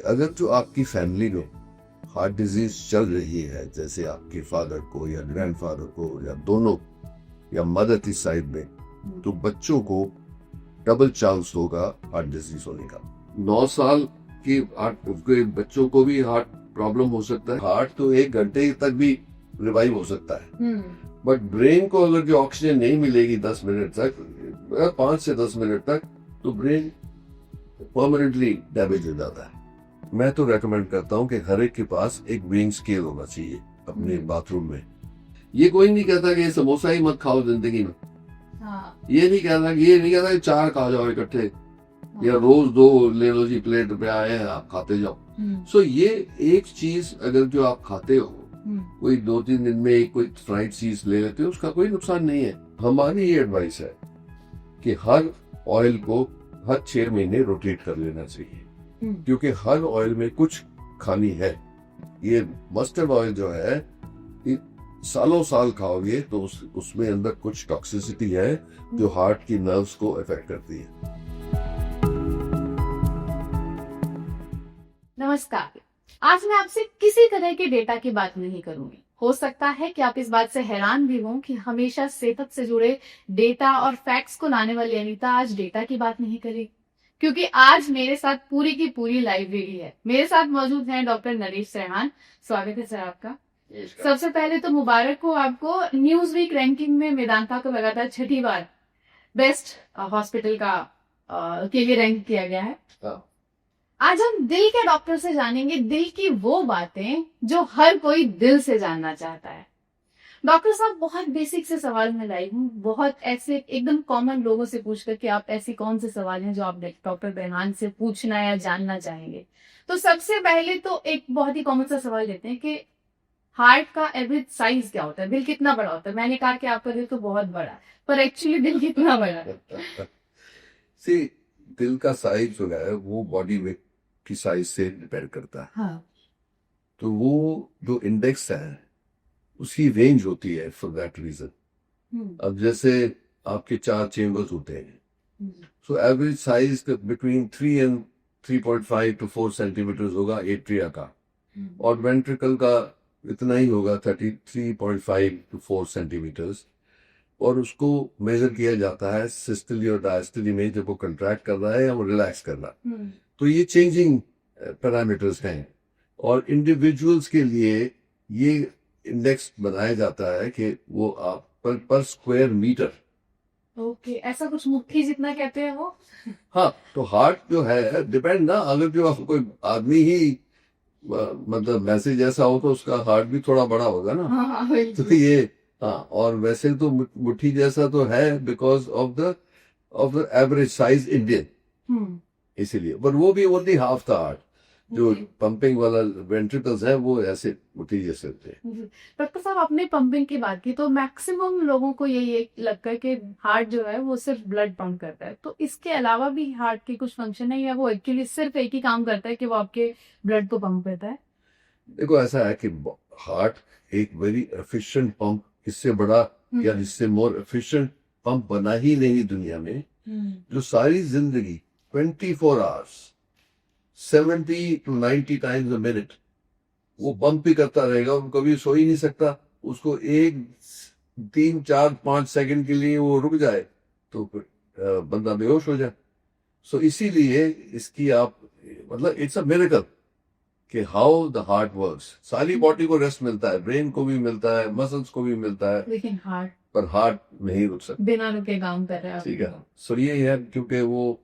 अगर जो आपकी फैमिली में हार्ट डिजीज चल रही है, जैसे आपके फादर को या ग्रैंडफादर को या दोनों या मदर की साइड में, तो बच्चों को डबल चांस होगा हार्ट डिजीज होने का। 9 साल के बच्चों को भी हार्ट प्रॉब्लम हो सकता है। हार्ट तो 1 घंटे तक भी रिवाइव हो सकता है, बट ब्रेन को अगर जो ऑक्सीजन नहीं मिलेगी 10 मिनट तक, 5 से 10 मिनट तक, तो ब्रेन परमानेंटली डैमेज हो जाता है। मैं तो रेकमेंड करता हूँ कि हर एक के पास एक वेइंग स्केल होना चाहिए अपने बाथरूम में। ये कोई नहीं कहता कि समोसा ही मत खाओ जिंदगी में, ये नहीं कहता कि 4 खा जाओ इकट्ठे, या रोज 2 ले लो जी, प्लेट पे आए हैं आप खाते जाओ। सो ये एक चीज अगर जो आप खाते हो, कोई 2-3 दिन में एक कोई फ्राइड चीज ले लेते हो, उसका कोई नुकसान नहीं है। हमारी ये एडवाइस है कि हर ऑयल को हर 6 महीने रोटेट कर लेना चाहिए, क्योंकि हर ऑयल में कुछ खामी है। ये मस्टर्ड ऑयल जो है, सालों साल खाओगे तो उसमें अंदर कुछ टॉक्सिसिटी है जो हार्ट की नर्व्स को अफेक्ट करती है। नमस्कार, आज मैं आपसे किसी तरह के डेटा की बात नहीं करूंगी। हो सकता है कि आप इस बात से हैरान भी हों कि हमेशा सेहत से जुड़े डेटा और फैक्ट्स को लाने वाली अनीता आज डेटा की बात नहीं करेगी, क्योंकि आज मेरे साथ पूरी की पूरी लाइब्रेरी है। मेरे साथ मौजूद हैं डॉक्टर नरेश सरहान। स्वागत है सर आपका। सबसे पहले तो मुबारक हो आपको, न्यूज वीक रैंकिंग में मेदांता को लगातार 6ठी बार बेस्ट हॉस्पिटल का के लिए रैंक किया गया है। आज हम दिल के डॉक्टर से जानेंगे दिल की वो बातें जो हर कोई दिल से जानना चाहता है। डॉक्टर साहब, बहुत बेसिक से सवाल मैं लाई हूँ, बहुत ऐसे एकदम कॉमन लोगों से पूछकर कि आप ऐसी कौन से सवाल हैं जो आप डॉक्टर बेहान से पूछना या जानना चाहेंगे। तो सबसे पहले तो एक बहुत ही कॉमन सा सवाल लेते हैं कि हार्ट का एवरेज साइज क्या होता है, दिल कितना बड़ा होता है। मैंने कहा कि आपका दिल तो बहुत बड़ा है, पर एक्चुअली दिल कितना बड़ा है? सी, दिल का साइज जो है वो बॉडी वेट की साइज से डिपेंड करता है। हाँ। तो वो जो इंडेक्स है उसकी रेंज होती है फॉर दैट रीजन। अब जैसे आपके 4 चेम्बर्स होते हैं, so average size between 3 and 3.5 to 4 centimetre होगा एट्रिया का, और वेंट्रिकल का इतना ही होगा 33.5 to 4 सेंटीमीटर्स। और उसको मेजर किया जाता है सिस्टली और डायस्टली में, जब वो कंट्रैक्ट कर रहा है या वो रिलैक्स कर रहा है। तो ये चेंजिंग पैरामीटर्स हैं, और इंडिविजुअल्स के लिए ये इंडेक्स बनाया जाता है कि वो आप पर स्क्वायर मीटर। ओके, ऐसा कुछ मुट्ठी जितना कहते हैं वो। हाँ, तो हार्ट जो है डिपेंड ना, अगर जो कोई आदमी ही मतलब मैसेज ऐसा हो तो उसका हार्ट भी थोड़ा बड़ा होगा ना। हाँ, तो ये हाँ, और वैसे तो मुट्ठी जैसा तो है because of the average size Indian, इसीलिए। पर वो भी ओनली हाफ था हार्ट, जो पंपिंग वाला वेंट्रिकल्स है वो ऐसे मुट्ठी जैसे होते हैं। डॉक्टर साहब, आपने पंपिंग की बात की तो मैक्सिमम लोगों को यही लगता है कि हार्ट जो है वो सिर्फ ब्लड पंप करता है, तो इसके अलावा भी हार्ट के कुछ फंक्शन है या वो एक्चुअली सिर्फ एक ही काम करता है कि वो आपके ब्लड को पंप करता है? देखो, ऐसा है कि हार्ट एक वेरी एफिशिएंट पंप, इससे बड़ा या इससे मोर एफिशिएंट पंप बना ही नहीं दुनिया में, जो सारी जिंदगी 24 hours 70 to 90 times a minute वो पंप भी करता रहेगा। वो कभी सो ही नहीं सकता। उसको 1, 3, 4, 5 सेकंड के लिए वो रुक जाए तो फिर बंदा बेहोश हो जाए। सो इसीलिए इसकी आप मतलब इट्स अ मिरेकल कि हाउ द हार्ट वर्क्स। सारी बॉडी को रेस्ट मिलता है, ब्रेन को भी मिलता है, मसल्स को भी मिलता है, लेकिन हार्ट पर हार्ट नहीं रुक सकता, बिना रुके काम कर रहा है। ठीक है। सो ये है, क्योंकि वो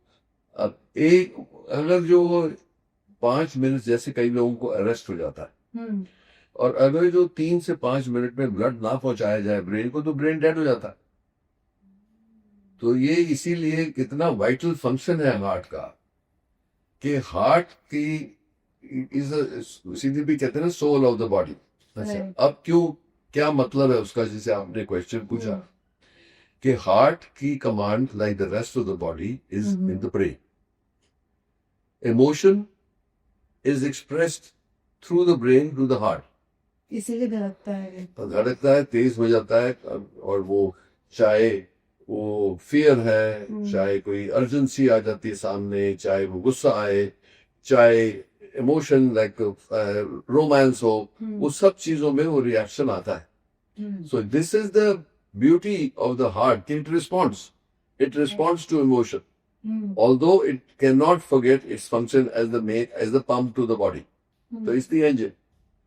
अब एक अगर जो 5 मिनट जैसे कई लोगों को अरेस्ट हो जाता है, और अगर जो 3 से 5 मिनट में ब्लड ना पहुंचाया जाए ब्रेन को, तो ब्रेन डेड हो जाता है। तो ये इसीलिए कितना वाइटल फंक्शन है हार्ट का, कि हार्ट की सीधे भी कहते हैं ना सोल ऑफ द बॉडी। अच्छा, अब क्या मतलब है उसका, जैसे आपने क्वेश्चन पूछा कि हार्ट की command like the rest of the body is in the brain. Emotion is expressed through the brain to the heart, इसीलिए धड़कता है, तेज हो जाता है। और वो चाहे वो फियर है, चाहे कोई अर्जेंसी आ जाती है सामने, चाहे वो गुस्सा आए, चाहे इमोशन लाइक रोमांस हो, वो सब चीजों में वो रिएक्शन आता है. So this is the beauty of the heart. It responds to emotion. Although it cannot forget its function as the pump to the body. So it's the engine.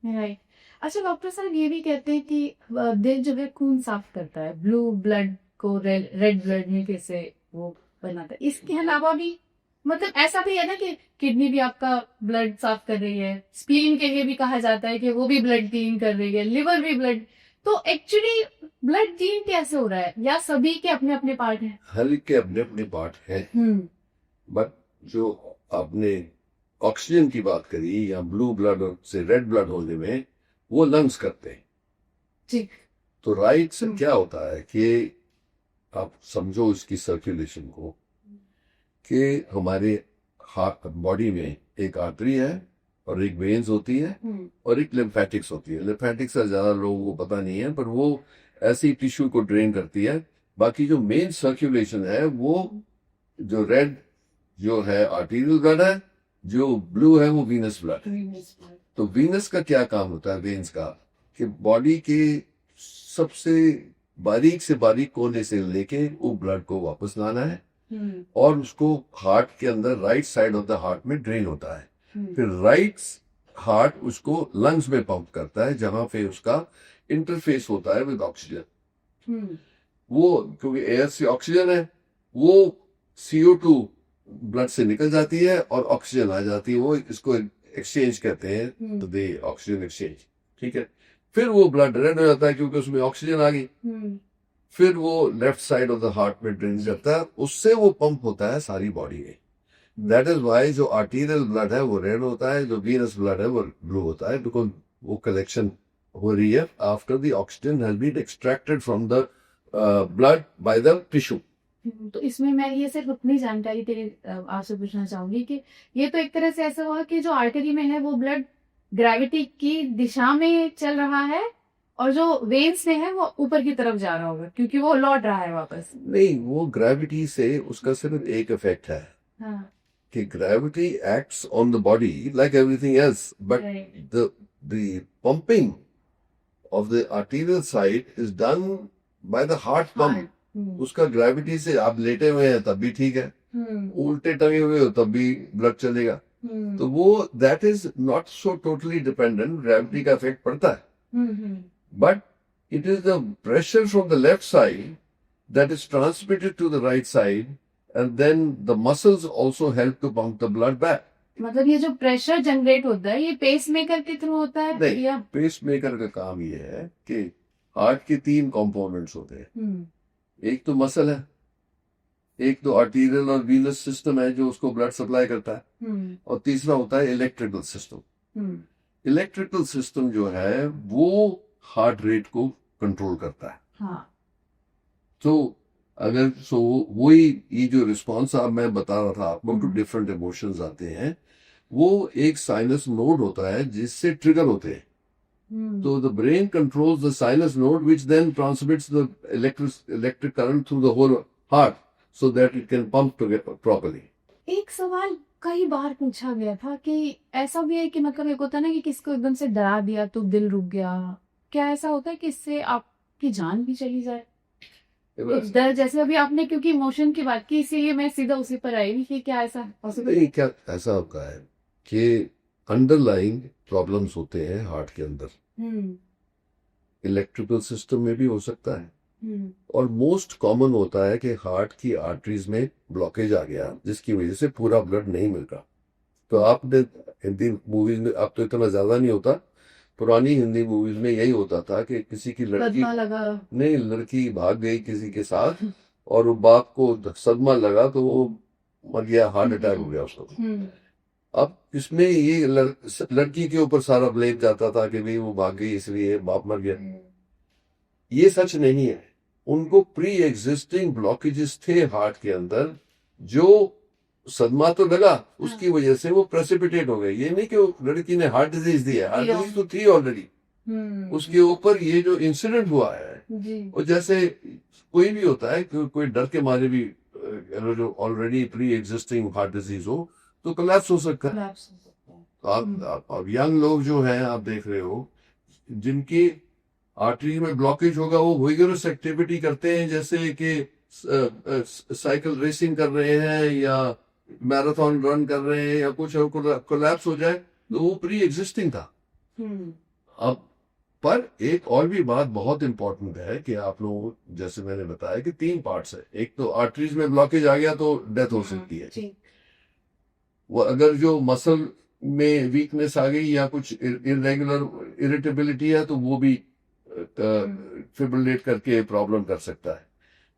Right. अच्छा doctor साहब ये भी कहते हैं कि दिल जो है खून साफ करता है, ब्लू ब्लड को रेड ब्लड में कैसे वो बनाता है. इसके अलावा भी मतलब ऐसा भी है ना कि किडनी भी आपका ब्लड साफ कर रही है, स्प्लीन के लिए भी कहा जाता है कि वो भी ब्लड क्लीन कर रही है, लिवर भी ब्लड. तो एक्चुअली ब्लड क्लीन कैसे हो रहा है, या सभी के अपने अपने पार्ट हैं? हर एक के अपने अपने पार्ट हैं. बट जो आपने ऑक्सीजन की बात करी या ब्लू ब्लड से रेड ब्लड होने में, वो लंग्स करते हैं. ठीक. तो राइट से क्या होता है कि आप समझो इसकी सर्कुलेशन को, कि हमारे हार्ट बॉडी में एक आर्टरी है और एक वेन्स होती है और एक लिम्फेटिक्स होती है. लिम्फेटिक्स से ज्यादा लोगों को पता नहीं है, पर वो ऐसी टिश्यू को ड्रेन करती है. बाकी जो मेन सर्कुलेशन है वो जो रेड जो है आर्टीरियल ब्लड है, जो ब्लू है वो वीनस ब्लड. तो वीनस का क्या काम होता है, वेन्स का, कि बॉडी के सबसे बारीक से बारीक कोने से लेके वो ब्लड को वापस लाना है और उसको हार्ट के अंदर right side of the heart में ड्रेन होता है. फिर राइट हार्ट उसको लंग्स में पंप करता है, जहां पे उसका इंटरफेस होता है विद ऑक्सीजन. वो क्योंकि एयर से ऑक्सीजन है, वो CO2 ब्लड से निकल जाती है और ऑक्सीजन आ जाती है. वो इसको एक्सचेंज कहते हैं, तो दे ऑक्सीजन एक्सचेंज. ठीक है. फिर वो ब्लड रेड हो जाता है क्योंकि उसमें ऑक्सीजन आ गई. फिर वो left side of the heart में ड्रेन करता है, उससे वो पंप होता है सारी बॉडी में. दैट इज वाई जो आर्टीरियल ब्लड है वो रेड होता है, जो वीनस ब्लड है वो ब्लू होता है, बिकॉज वो कलेक्शन हो रही है after the oxygen has been extracted from the blood by the tissue. तो इसमें मैं ये सिर्फ अपनी जानकारी के लिए आपसे पूछना चाहूंगी कि ये तो एक तरह से ऐसा हुआ कि जो आर्टरी में है वो ब्लड ग्रेविटी की दिशा में चल रहा है और जो वेन्स में है वो ऊपर की तरफ जा रहा होगा क्योंकि वो लौट रहा है वापस. नहीं, वो ग्रेविटी से उसका सिर्फ एक इफेक्ट है. हाँ. कि gravity acts on the body like everything else, but the pumping of the arterial side is done by the heart pump. उसका ग्रेविटी से आप लेटे हुए हैं तब भी ठीक है, उल्टे टंगे हुए हो तब भी ब्लड चलेगा. तो वो that is not so totally dependent. Gravity का इफेक्ट पड़ता है, but it is the pressure from the left side that is transmitted to the right side, and then the muscles also help to pump the blood back. मतलब ये जो pressure generate होता है ये pace maker के through होता है? नहीं, या पेस मेकर का काम ये है कि हार्ट के 3 कंपोनेंट्स होते हैं. एक तो मसल है, एक तो आर्टीरियल और वीनस सिस्टम है जो उसको ब्लड सप्लाई करता है, और तीसरा होता है इलेक्ट्रिकल सिस्टम. इलेक्ट्रिकल सिस्टम जो है वो हार्ट रेट को कंट्रोल करता है. हाँ. तो अगर वही ये जो रिस्पॉन्स आप मैं बता रहा था आपको, टू डिफरेंट इमोशंस आते हैं, वो एक साइनस नोड होता है जिससे ट्रिगर होते हैं. तो the brain controls the sinus node which then transmits the electric current through the whole heart so that it can pump properly. एक सवाल कई बार पूछा गया था कि ऐसा भी है कि मतलब एक होता है ना कि किसको एकदम से डरा दिया तो दिल रुक गया, क्या ऐसा होता है कि इससे आपकी जान भी चली जाए? डर, जैसे अभी आपने क्योंकि इमोशन की बात की इसीलिए मैं सीधा उसी पर आई कि क्या ऐसा पॉसिबल? नहीं, क्या ऐसा होता है कि अंडरलाइंग प्रॉब्लम्स होते हैं हार्ट के अंदर. इलेक्ट्रिकल सिस्टम में भी हो सकता है, और मोस्ट कॉमन होता है कि हार्ट की आर्टरीज में ब्लॉकेज आ गया जिसकी वजह से पूरा ब्लड नहीं मिल रहा. तो आपने हिंदी मूवीज में, अब तो इतना ज्यादा नहीं होता, पुरानी हिंदी मूवीज में यही होता था कि किसी की लड़की नहीं, लड़की भाग गई किसी के साथ और वो बाप को सदमा लगा तो वो मर गया, हार्ट अटैक हो गया उसको. अब इसमें ये लड़की के ऊपर सारा ब्लेम जाता था कि भाई वो भाग गई इसलिए बाप मर गया. ये सच नहीं है. उनको प्री एग्जिस्टिंग ब्लॉकेजेस थे हार्ट के अंदर, जो सदमा तो लगा उसकी वजह से वो प्रेसिपिटेट हो गए. ये नहीं कि वो लड़की ने हार्ट डिजीज दी है, हार्ट डिजीज तो थी ऑलरेडी. उसके ऊपर ये जो इंसिडेंट हुआ है, और जैसे कोई भी होता है, कोई डर के मारे भी जो already pre existing heart disease हो तो कोलैप्स हो सकता है. आप यंग लोग जो हैं आप देख रहे हो जिनकी आर्टरी में ब्लॉकेज होगा वो विगरस एक्टिविटी करते हैं जैसे कि साइकिल रेसिंग कर रहे हैं या मैराथन रन कर रहे हैं या कुछ कोलैप्स हो जाए तो वो प्री एग्जिस्टिंग था। अब पर एक और भी बात बहुत इंपॉर्टेंट है कि आप लोग जैसे मैंने बताया कि 3 पार्ट्स है। एक तो आर्टरीज में ब्लॉकेज आ गया तो डेथ हो सकती है। वो अगर जो मसल में वीकनेस आ गई या कुछ इरेगुलर इरिटेबिलिटी है तो वो भी फिब्रिलेट करके प्रॉब्लम कर सकता है।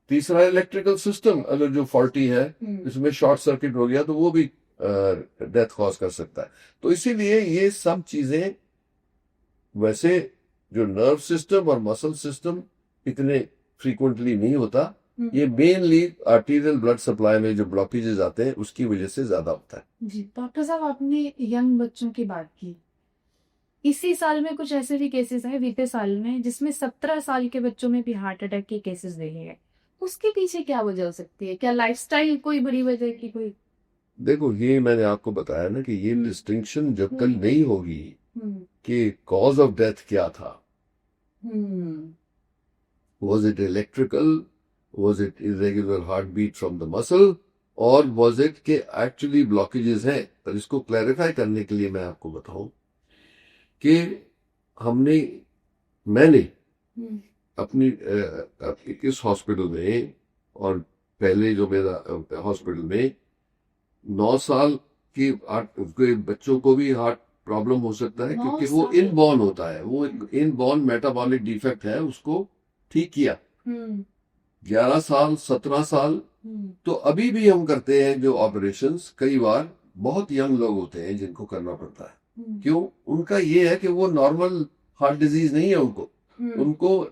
तीसरा इलेक्ट्रिकल सिस्टम अगर जो फॉल्टी है इसमें शॉर्ट सर्किट हो गया तो वो भी डेथ कॉज कर सकता है। तो इसीलिए ये सब चीजें वैसे जो नर्व सिस्टम और मसल सिस्टम इतने फ्रीक्वेंटली नहीं होता, ये मेनली आर्टीरियल ब्लड सप्लाई में जो ब्लॉकेजेस आते हैं उसकी वजह से ज्यादा होता है। जी डॉक्टर साहब, आपने यंग बच्चों की बात की। इसी साल में कुछ ऐसे भी केसेस हैं बीते साल में जिसमें 17 साल के बच्चों में भी हार्ट अटैक के केसेस देखे गए। उसके पीछे क्या वजह हो सकती है? क्या लाइफस्टाइल कोई बड़ी वजह की कोई? देखो ये मैंने आपको बताया ना कि ये डिस्टिंक्शन जब तक नहीं होगी कि कॉज ऑफ डेथ क्या था, was it electrical, was it irregular heartbeat from the muscle और was it के एक्चुअली ब्लॉकेजेस हैं। पर इसको क्लैरिफाई करने के लिए मैं आपको बताऊं कि मैंने अपनी इस हॉस्पिटल में और पहले जो मेरा हॉस्पिटल में 9 साल के बच्चों को भी हार्ट प्रॉब्लम हो सकता है क्योंकि वो इनबॉर्न होता है, वो इनबॉर्न मेटाबॉलिक डिफेक्ट है, उसको ठीक किया। 11 साल 17 साल तो अभी भी हम करते हैं जो ऑपरेशंस। कई बार बहुत यंग लोग होते हैं जिनको करना पड़ता है। क्यों? उनका ये है कि वो नॉर्मल हार्ट डिजीज नहीं है, उनको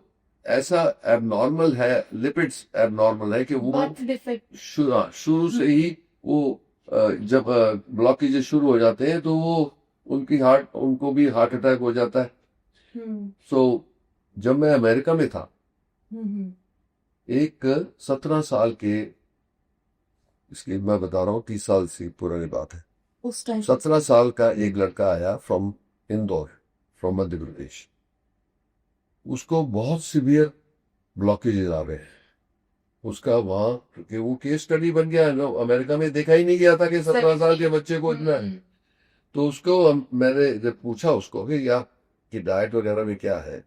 ऐसा एबनॉर्मल है, लिपिड्स एबनॉर्मल है कि वो शुरू से ही वो जब ब्लॉकेजेस शुरू हो जाते हैं तो वो उनको भी हार्ट अटैक हो जाता है। सो जब मैं अमेरिका में था एक 17 साल के, इसकी मैं बता रहा हूँ 30 साल से पुरानी बात है, उस टाइम 17 साल का एक लड़का आया फ्रॉम इंदौर, फ्रॉम मध्य प्रदेश। उसको बहुत सीवियर ब्लॉकेजेस आ गए। उसका वहां क्योंकि वो केस स्टडी बन गया है, अमेरिका में देखा ही नहीं गया था कि 17 साल के बच्चे को इतना है। तो उसको मैंने जब पूछा उसको कि डाइट वगैरह में क्या है,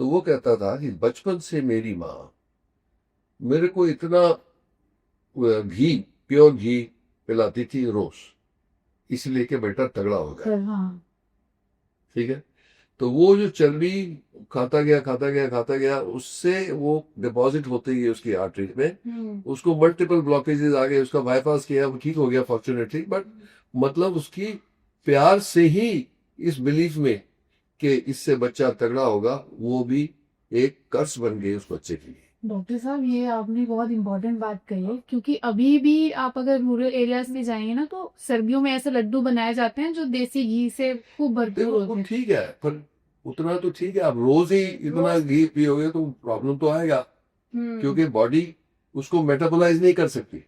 तो वो कहता था कि बचपन से मेरी माँ मेरे को इतना घी, प्योर घी पिलाती थी रोज, इसलिए कि बेटा तगड़ा हो गया। ठीक है, तो वो जो चर्बी खाता गया उससे वो डिपॉजिट होते ही उसकी आर्टरी में, उसको मल्टीपल ब्लॉकेजेस आ गए, उसका बाईपास किया, वो ठीक हो गया फॉर्चुनेटली। बट मतलब उसकी प्यार से ही इस बिलीफ में कि इससे बच्चा तगड़ा होगा, वो भी एक कर्स बन गई उस बच्चे के लिए। डॉक्टर साहब, ये आपने बहुत इंपॉर्टेंट बात कही है, क्योंकि अभी भी आप अगर रूरल एरियाज में जाएंगे ना तो सर्दियों में ऐसे लड्डू बनाए जाते हैं जो देसी घी से खूब भरपूर होते हैं। ठीक है, पर उतना तो ठीक है, आप रोज ही इतना घी पियोगे तो प्रॉब्लम तो आएगा, क्योंकि बॉडी उसको मेटाबोलाइज नहीं कर सकती।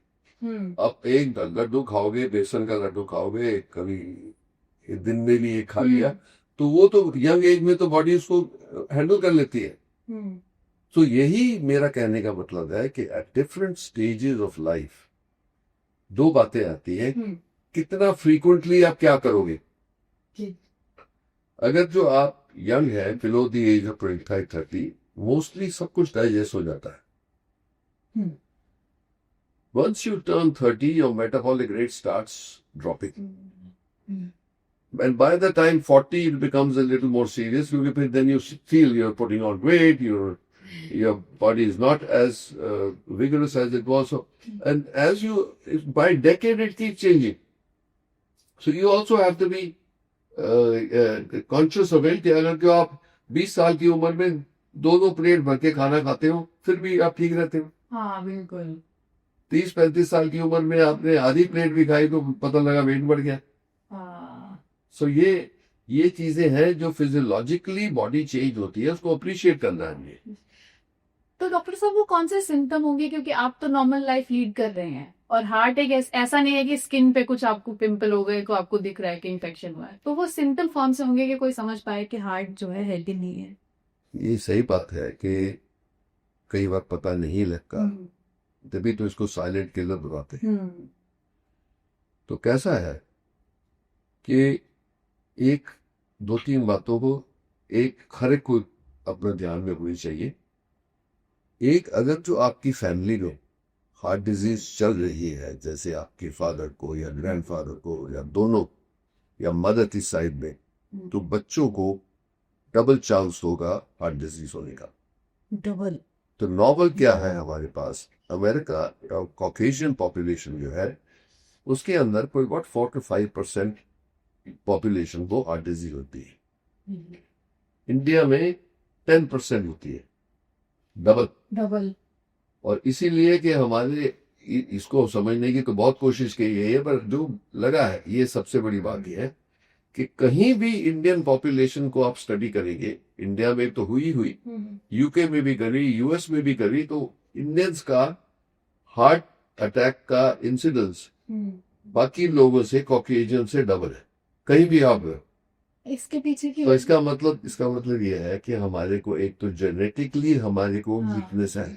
आप एक लड्डू खाओगे, बेसन का लड्डू खाओगे, कभी दिन में भी एक खा लिया तो वो तो यंग एज में तो बॉडी उसको हैंडल कर लेती है। तो यही मेरा कहने का मतलब है कि at different stages of life 2 बातें आती है, कितना फ्रीक्वेंटली आप क्या करोगे। अगर जो आप यंग है, below the age of 25-30, mostly सब कुछ डाइजेस्ट हो जाता है। Once you turn 30 your metabolic rate starts dropping, and by the time 40 it becomes a little more serious, because then you feel you're putting on weight, your body is not as vigorous as it was. So, and as by decade it keeps changing. So you also have to be conscious of it कि अगर जो आप 20 साल की उम्र में 2 plate भर के खाना खाते हो फिर भी आप ठीक रहते हो। हाँ बिल्कुल। 30-35 साल की उम्र में आपने आधी प्लेट भी खाई तो पता लगा वेट बढ़ गया। सो ये चीजें हैं जो फिजियोलॉजिकली बॉडी चेंज होती है, उसको अप्रिशिएट करना है। तो डॉक्टर साहब वो कौन से सिम्टम होंगे, क्योंकि आप तो नॉर्मल लाइफ लीड कर रहे हैं और हार्ट एक ऐसा नहीं है कि स्किन पे कुछ आपको पिंपल हो गए तो आपको दिख रहा है कि इन्फेक्शन हुआ है, तो वो सिम्टम फॉर्म से होंगे कि कोई समझ पाए कि हार्ट जो है हेल्दी नहीं है। ये सही बात है कि कई बार पता नहीं लगता, तभी तो इसको साइलेंट किलर बताते हैं। तो कैसा है कि एक दो तीन बातों को हर एक को अपने ध्यान में होनी चाहिए। एक, अगर जो आपकी फैमिली में हार्ट डिजीज चल रही है, जैसे आपके फादर को या ग्रैंडफादर को या दोनों या मदर की साइड में, तो बच्चों को डबल चांस होगा हार्ट डिजीज होने का। डबल। तो नॉवल क्या है हमारे पास, अमेरिका कॉकेशियन पॉपुलेशन जो है उसके अंदर कोई अबाउट 4 to 5% पॉपुलेशन को हार्ट डिजीज होती है। इंडिया में 10% होती है, डबल। और इसीलिए कि हमारे इसको समझने की तो बहुत कोशिश की है, पर जो लगा है ये सबसे बड़ी बात यह है कि कहीं भी इंडियन पॉपुलेशन को आप स्टडी करेंगे, इंडिया में तो हुई यूके में भी करी, यूएस में भी करी, तो इंडियंस का हार्ट अटैक का इंसिडेंस बाकी लोगों से, कॉकेशियन से डबल है। कहीं भी आप इसके पीछे की तो इसका मतलब यह है कि हमारे को एक तो जेनेटिकली हमारे को वीकनेस है,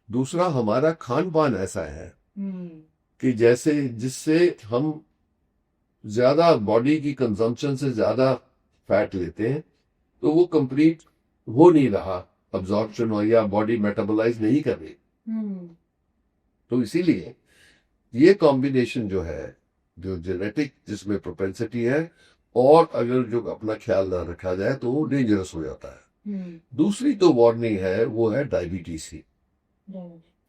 दूसरा हमारा खान पान ऐसा है कि जिससे हम ज्यादा बॉडी की कंजम्पशन से ज्यादा फैट लेते हैं, तो वो कंप्लीट हो नहीं रहा अब्जॉर्प्शन, हो या बॉडी मेटाबोलाइज नहीं कर रही। तो इसीलिए ये कॉम्बिनेशन जो है, जो जेनेटिक जिसमें प्रोपेंसिटी है, और अगर जो अपना ख्याल ना रखा जाए तो वो डेंजरस हो जाता है। दूसरी तो वार्निंग है, वो है डायबिटीज की।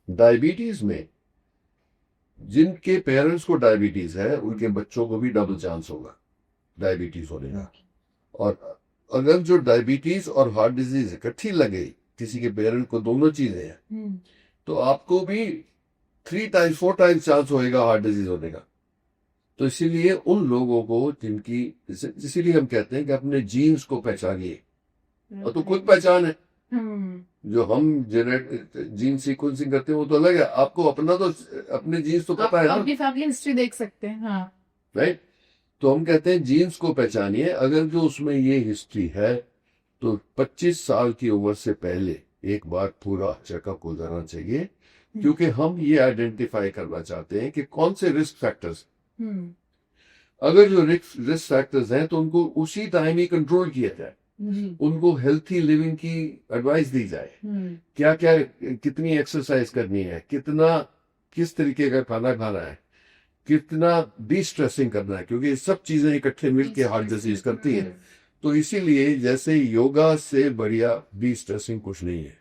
डायबिटीज में जिनके पेरेंट्स को डायबिटीज है उनके बच्चों को भी डबल चांस होगा डायबिटीज होने का। और अगर जो डायबिटीज और हार्ट डिजीज इकट्ठी लगे, किसी के पेरेंट को दोनों चीजें हैं, तो आपको भी 3 times 4 times चांस होएगा हार्ट डिजीज होने का। तो इसीलिए उन लोगों को जिनकी, इसीलिए हम कहते हैं कि अपने जीन्स को पहचानिए, और तो खुद पहचान है। जो हम जीन सीक्वेंसिंग करते हैं वो तो अलग है, आपको अपना तो अपने जीन्स तो पता है ना, अपनी फैमिली हिस्ट्री देख सकते हैं। हाँ, राइट। तो हम कहते हैं जीन्स को पहचानिए, अगर जो उसमें ये हिस्ट्री है तो 25 साल की उम्र से पहले एक बार पूरा चेकअप हो जाना चाहिए, क्योंकि हम ये आइडेंटिफाई करना चाहते हैं कि कौन से रिस्क फैक्टर्स, अगर जो रिस्क फैक्टर्स हैं तो उनको उसी टाइम ही कंट्रोल किया जाए, उनको हेल्थी लिविंग की एडवाइस दी जाए, क्या क्या कितनी एक्सरसाइज करनी है, किस तरीके का खाना खाना है, कितना डी स्ट्रेसिंग करना है, क्योंकि ये सब चीजें इकट्ठे मिलके हार्ट डिजीज करती हैं। तो इसीलिए जैसे योगा से बढ़िया डी स्ट्रेसिंग कुछ नहीं है।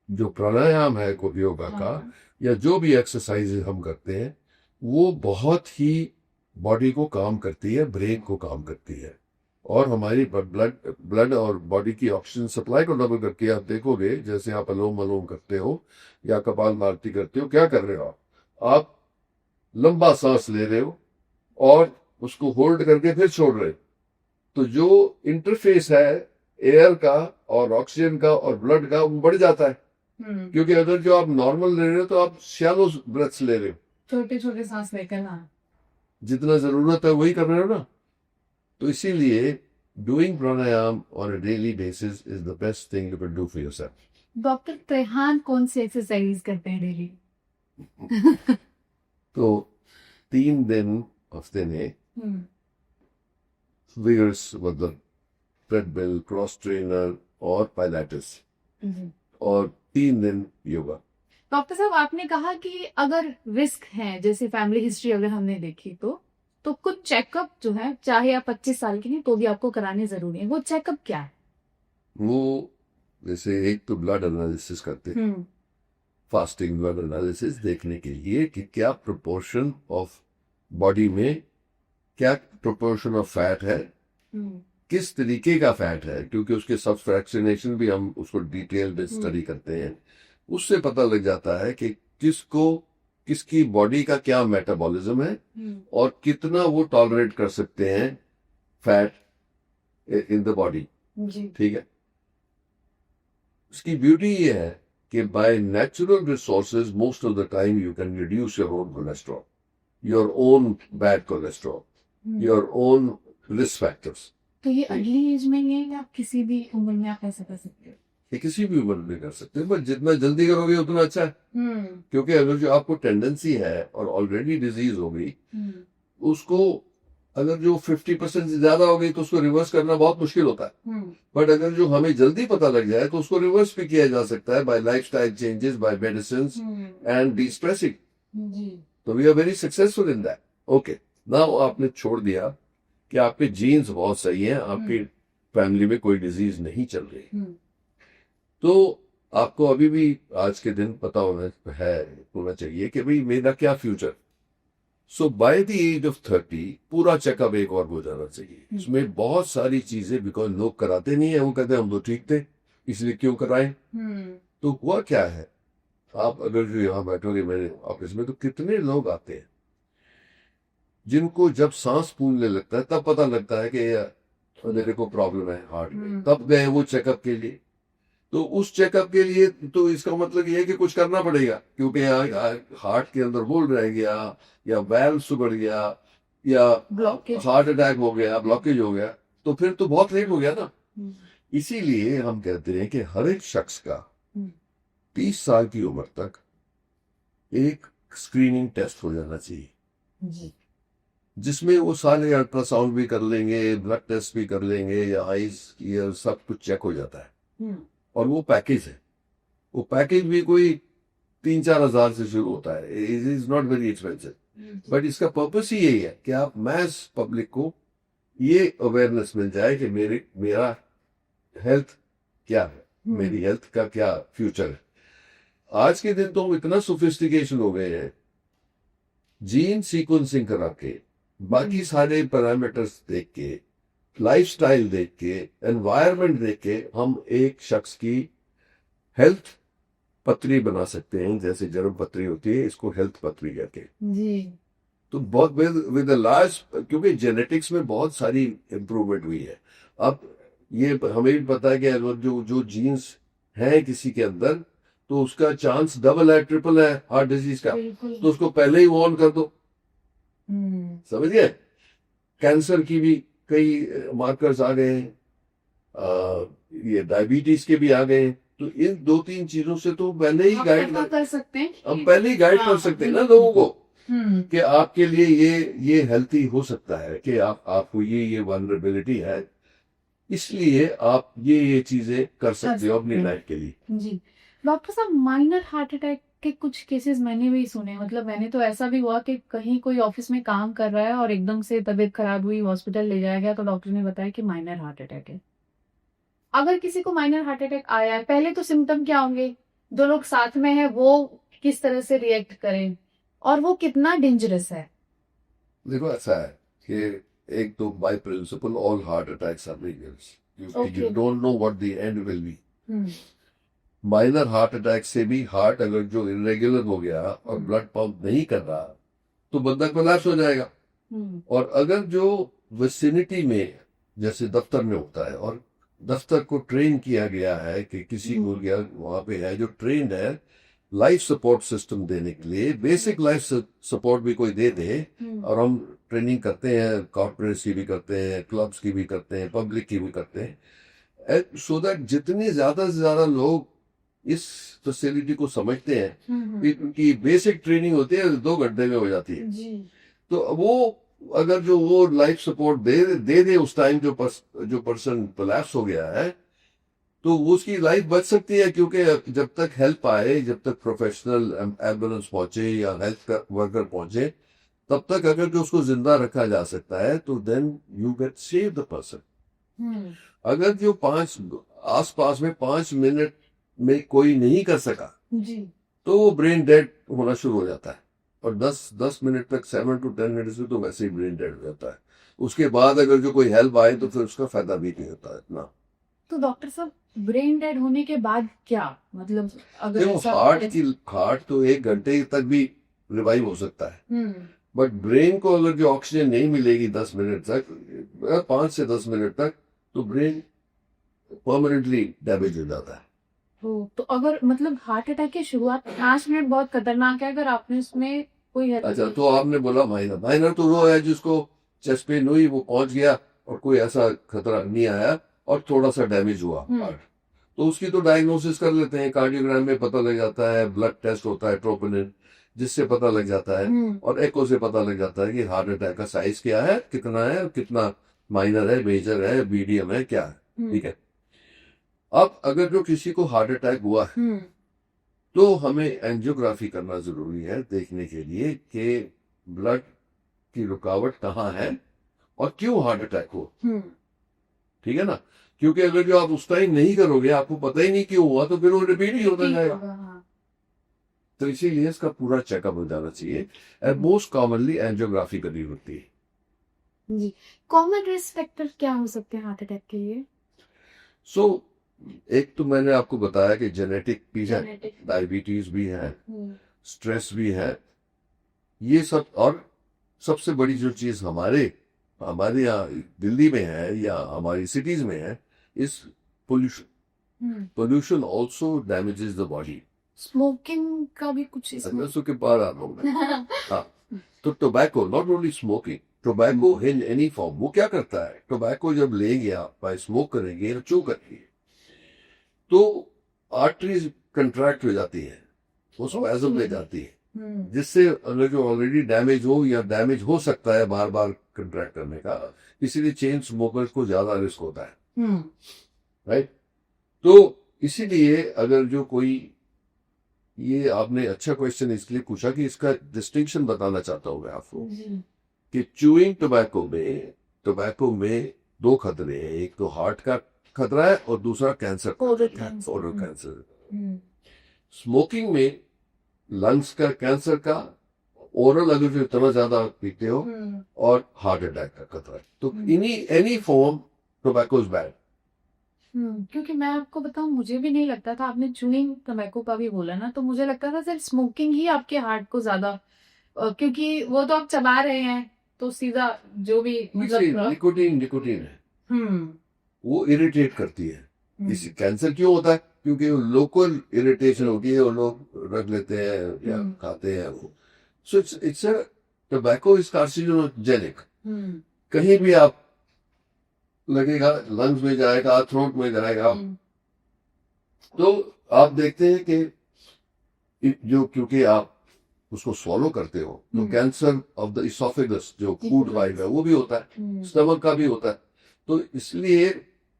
जो प्राणायाम है को योगा का, या जो भी एक्सरसाइज हम करते हैं, वो बहुत ही बॉडी को काम करती है, ब्रेन को काम करती है, और हमारी ब्लड और बॉडी की ऑक्सीजन सप्लाई को डबल करके। आप देखोगे जैसे आप अनुलोम विलोम करते हो या कपालभाति करते हो, क्या कर रहे हो आप लंबा सांस ले रहे हो और उसको होल्ड करके फिर छोड़ रहे हो। तो जो इंटरफेस है एयर का और ऑक्सीजन का और ब्लड का, वो बढ़ जाता है। क्योंकि अगर जो आप नॉर्मल ले रहे हो तो आप शैलो ब्रेथ्स ले रहे हो, छोटे छोटे सांस लेकर ना, जितना जरूरत है वही कर रहे हो ना। तो इसीलिए doing pranayama on a daily basis is the best thing you can do for yourself. Doctor Trehan कौन सी एक्सरसाइज करते हैं डेली? तो 3 दिन हफ्ते में विगर्स, मतलब ट्रेडमिल, क्रॉस ट्रेनर और पायलैटिस, और 3 दिन योगा। डॉक्टर साहब, आपने कहा कि अगर रिस्क है, जैसे फैमिली हिस्ट्री अगर हमने देखी तो कुछ चेकअप जो है, चाहे आप 25 साल के हैं तो भी आपको कराने जरूरी है। वो चेकअप क्या है? वो जैसे एक तो ब्लड एनालिसिस करते हैं, फास्टिंग ब्लड एनालिसिस, देखने के लिए कि क्या प्रोपोर्शन ऑफ बॉडी में क्या प्रोपोर्शन ऑफ फैट है, किस तरीके का फैट है, क्योंकि उसके सब फ्रैक्शनेशन भी हम उसको डिटेल में स्टडी करते हैं। उससे पता लग जाता है कि किसकी बॉडी का क्या मेटाबॉलिज्म है और कितना वो टॉलरेट कर सकते हैं फैट इन द बॉडी। ठीक है। उसकी ब्यूटी ये है कि by natural resources most of the time you can reduce your own cholesterol, your own bad cholesterol, your own risk factors. तो ये अर्ली एज में ही है या किसी भी उम्र में आप ऐसा कर सकते हो? ये किसी भी उम्र में कर सकते हैं, बट जितना जल्दी करोगे उतना अच्छा है। क्योंकि अगर जो आपको टेंडेंसी है और ऑलरेडी डिजीज हो गई, उसको अगर जो 50% से ज्यादा हो गई तो उसको रिवर्स करना बहुत मुश्किल होता है। बट अगर जो हमें जल्दी पता लग जाए तो उसको रिवर्स भी किया जा सकता है by lifestyle changes, by medicine and distressing. तो we are very successful in that. Okay, now आपने छोड़ दिया कि आपके जीन्स बहुत सही हैं, आपकी फैमिली में कोई डिजीज नहीं चल रही, तो आपको अभी भी आज के दिन पता होना चाहिए कि भाई मेरा क्या future. So by the age of 30 पूरा चेकअप एक और हो जाना चाहिए। इसमें बहुत सारी चीजें, बिकॉज लोग कराते नहीं है, वो कहते हैं हम तो ठीक थे इसलिए क्यों कराएं। तो हुआ क्या है, आप अगर जो यहाँ बैठोगे मेरे ऑफिस में तो कितने लोग आते हैं जिनको जब सांस फूलने लगता है तब पता लगता है कि मेरे को प्रॉब्लम है हार्ट में, तब गए वो चेकअप के लिए। तो उस चेकअप के लिए तो इसका मतलब ये है कि कुछ करना पड़ेगा, क्योंकि हार्ट के अंदर होल रह गया या वैल्व सुगड़ गया या हार्ट अटैक हो गया, ब्लॉकेज हो गया, तो फिर तो बहुत लेट हो गया ना। इसीलिए हम कहते हैं कि हर एक शख्स का 30 साल की उम्र तक एक स्क्रीनिंग टेस्ट हो जाना चाहिए, जिसमें वो सारे अल्ट्रासाउंड भी कर लेंगे, ब्लड टेस्ट भी कर लेंगे, या आईज ईयर सब कुछ चेक हो जाता है। और वो पैकेज है, वो पैकेज भी कोई 3-4 हजार से शुरू होता है। It is not very expensive, but इसका पर्पस ही यही है कि आप मैस पब्लिक को ये अवेयरनेस मिल जाए कि मेरा हेल्थ क्या है, मेरी हेल्थ का क्या फ्यूचर है। आज के दिन तो इतना सोफिस्टिकेशन हो गए हैं, जीन सीक्वेंसिंग करा के, बाकी सारे पैरामीटर्स देख के, लाइफस्टाइल देख के, एनवायरनमेंट देख के हम एक शख्स की हेल्थ पत्री बना सकते हैं। जैसे जन्म पत्री होती है, इसको हेल्थ पत्री कहते हैं जी। तो बहुत विद लार्ज, क्योंकि जेनेटिक्स में बहुत सारी इंप्रूवमेंट हुई है। अब ये हमें भी पता है कि अगर जो जीन्स हैं किसी के अंदर, तो उसका चांस डबल है, ट्रिपल है हार्ट डिजीज का, तो उसको पहले ही वार्न कर दो। समझ गए? कैंसर की भी कई मार्कर्स आ गए हैं, ये डायबिटीज के भी आ गए हैं। तो इन 2-3 चीजों से तो पहले ही गाइड कर सकते हैं, हम पहले ही गाइड कर सकते हैं ना लोगों को कि आपके लिए ये हेल्थी हो सकता है, कि आपको ये वल्नरेबिलिटी है, इसलिए आप ये चीजें कर सकते हो अपनी लाइफ के लिए। जी डॉक्टर साहब, माइनर हार्ट अटैक के कुछ केसेस मैंने भी सुने, मतलब मैंने तो ऐसा भी हुआ कि कहीं कोई ऑफिस में काम कर रहा है और एकदम से तबीयत खराब हुई, हॉस्पिटल ले जाया गया तो डॉक्टर ने बताया कि माइनर हार्ट अटैक है। अगर किसी को माइनर हार्ट अटैक आया है, पहले तो सिम्टम क्या होंगे, दो लोग साथ में है वो किस तरह से रिएक्ट करें, और वो कितना डेंजरस है? देखो ऐसा है कि एक तो by principle all heart attacks are dangerous, you don't know what the end will be. Minor heart attack से भी हार्ट अगर जो इरेगुलर हो गया और ब्लड पंप नहीं कर रहा तो बंदा कोलैप्स हो जाएगा। और अगर जो विसिनिटी में, जैसे दफ्तर में होता है, और दफ्तर को ट्रेन किया गया है कि किसी को गया वहां पे है जो ट्रेंड है लाइफ सपोर्ट सिस्टम देने के लिए, बेसिक लाइफ सपोर्ट भी कोई दे दे, और हम ट्रेनिंग करते हैं, कॉर्पोरेट्स की भी करते हैं, क्लब्स की भी करते हैं, पब्लिक की भी करते हैं, सो दैट जितने ज्यादा से ज्यादा लोग इस फैसिलिटी को समझते हैं, कि बेसिक ट्रेनिंग होती है 2 घंटे में हो जाती है जी। तो वो अगर जो वो लाइफ सपोर्ट दे उस टाइम जो पर्सन कोलैप्स हो गया है, तो उसकी लाइफ बच सकती है। क्योंकि जब तक हेल्प आए, जब तक प्रोफेशनल एम्बुलेंस पहुंचे या हेल्थ वर्कर पहुंचे, तब तक अगर जो उसको जिंदा रखा जा सकता है तो then you get save the person. अगर जो आसपास में 5 मिनट में कोई नहीं कर सका जी, तो वो ब्रेन डेड होना शुरू हो जाता है, और 10 मिनट तक, 7 to 10 मिनट से तो वैसे ही ब्रेन डेड हो जाता है। उसके बाद अगर जो कोई हेल्प आए तो फिर उसका फायदा भी नहीं होता है इतना। तो डॉक्टर साहब, ब्रेन डेड होने के बाद क्या, मतलब अगर हार्ट तो 1 घंटे तक भी रिवाइव हो सकता है, बट ब्रेन को अगर जो ऑक्सीजन नहीं मिलेगी 10 मिनट तक, 5 से 10 मिनट तक, तो ब्रेन परमानेंटली डैमेज हो जाता है। तो अगर मतलब हार्ट अटैक की शुरुआत 5 मिनट बहुत खतरनाक है, अगर आपने उसमें कोई अच्छा, तो आपने बोला माइनर, माइनर तो वो है जिसको चेस्ट पेन हुई, वो पहुंच गया और कोई ऐसा खतरा नहीं आया और थोड़ा सा डैमेज हुआ हार्ट, तो उसकी तो डायग्नोसिस कर लेते हैं, कार्डियोग्राम में पता लग जाता है, ब्लड टेस्ट होता है ट्रोपोनिन, जिससे पता लग जाता है, और एको से पता लग जाता है कि हार्ट अटैक का साइज क्या है, कितना माइनर है, मेजर है, मीडियम है, क्या है। ठीक है। अब अगर जो किसी को हार्ट अटैक हुआ है तो हमें एंजियोग्राफी करना जरूरी है, देखने के लिए कि ब्लड की रुकावट कहाँ है और क्यों हार्ट अटैक हो। ठीक है ना, क्योंकि अगर जो आप उस टाइम नहीं करोगे, आपको पता ही नहीं क्यों हुआ, तो फिर वो रिपीट ही होता जाएगा। तो इसीलिए इसका पूरा चेकअप हो जाना चाहिए, एंड मोस्ट कॉमनली एंजियोग्राफी करनी होती है। जी, कॉमन रिस्क फैक्टर क्या हो सकते हैं हार्ट अटैक के लिए? सो एक तो मैंने आपको बताया कि जेनेटिक भी है, डायबिटीज भी है, स्ट्रेस भी है, ये सब। और सबसे बड़ी जो चीज हमारे हमारे यहाँ दिल्ली में है या हमारी सिटीज में है, इस pollution. Pollution also damages the body. Smoking का भी कुछ इसमें सो के पार आ रहा हूँ मैं। हाँ, तो tobacco, not only smoking, tobacco in any form, वो क्या करता है, टोबैको जब लेंगे आप, बाय स्मोक करेंगे या चू करेंगे, तो आर्टरीज कंट्रैक्ट हो जाती है, वो स्पैज़म ले जाती है, जिससे अगर जो ऑलरेडी डैमेज हो या डैमेज हो सकता है बार बार कंट्रैक्ट करने का, इसीलिए चेन स्मोकर्स को ज्यादा रिस्क होता है। राइट। तो इसीलिए अगर जो कोई, ये आपने अच्छा क्वेश्चन इसलिए पूछा कि इसका डिस्टिंक्शन बताना चाहता हूं मैं आपको कि च्यूइंग टोबैको में दो खतरे हैं, एक तो हार्ट का खतरा है और दूसरा कैंसर, ओरल कैंसर। स्मोकिंग में लंग्स का कैंसर का, ओरल अगर जो इतना ज्यादा पीते हो, और हार्ट अटैक का खतरा है। तो any form tobacco is bad. क्योंकि मैं आपको बताऊं, मुझे भी नहीं लगता था, आपने च्यूइंग टोबैको का भी बोला ना, तो मुझे लगता था सिर्फ स्मोकिंग ही आपके हार्ट को ज्यादा, क्योंकि वो तो आप चबा रहे हैं तो सीधा जो भी मतलब निकोटीन है, वो इरिटेट करती है। इस कैंसर क्यों होता है, क्योंकि लोकल इरिटेशन होती है, वो लोग रख लेते हैं या खाते हैं वो। So it's a tobacco is carcinogenic. कहीं भी आप लगेगा, लंग्स में जाएगा, थ्रोट में जाएगा, तो आप देखते हैं कि जो, क्योंकि आप उसको सॉलो करते हो, तो कैंसर ऑफ द इसोफेगस, जो फूड पाइप है, वो भी होता है, स्टमक का भी होता है। तो इसलिए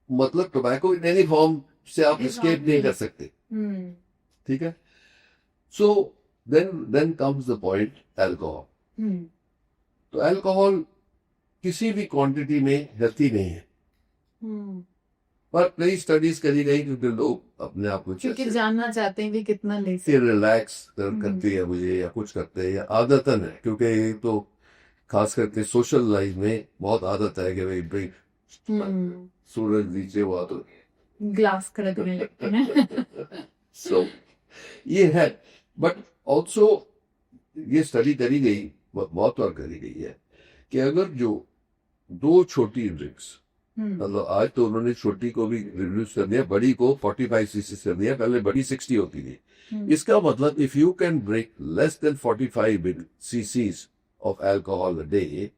मतलब टोबैको इन एनी फॉर्म से आप एस्केप नहीं कर सकते। ठीक है। So then comes the point, alcohol. तो अल्कोहल किसी भी क्वांटिटी में हेल्थी नहीं है, पर कई स्टडीज करी गई, क्योंकि लोग अपने आप को क्योंकि जानना चाहते हैं कि कितना ले फिर रिलैक्स करती है मुझे, या कुछ करते हैं, या आदतन है, क्योंकि ये तो खास करके सोशल लाइफ में बहुत आदत है कि भाई ड्रिंक, सूरज नीचे हुआ तो ग्लास खरीदने लगते हैं। सो ये है। बट ऑल्सो ये स्टडी करी गई, बहुत बार करी गई है, कि अगर जो दो छोटी ड्रिंक्स, मतलब आज तो उन्होंने छोटी को भी रिड्यूस कर दिया, बड़ी को 45 सीसी कर दिया, पहले बड़ी 60 होती थी। इसका मतलब if you can drink less than 45 chassis of alcohol a day,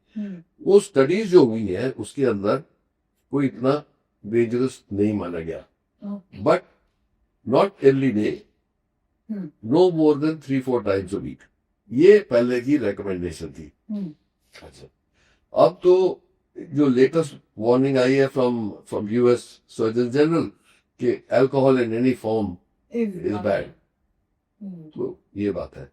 वो स्टडीज जो हुई है उसके अंदर कोई इतना डेंजरस नहीं माना गया। But not every day, no more than 3-4 times a week, ये पहले की रिकमेंडेशन थी। अच्छा, अब तो जो लेटेस्ट वार्निंग आई है फ्रॉम यूएस सर्जन जनरल कि alcohol in any form is bad. तो ये बात है।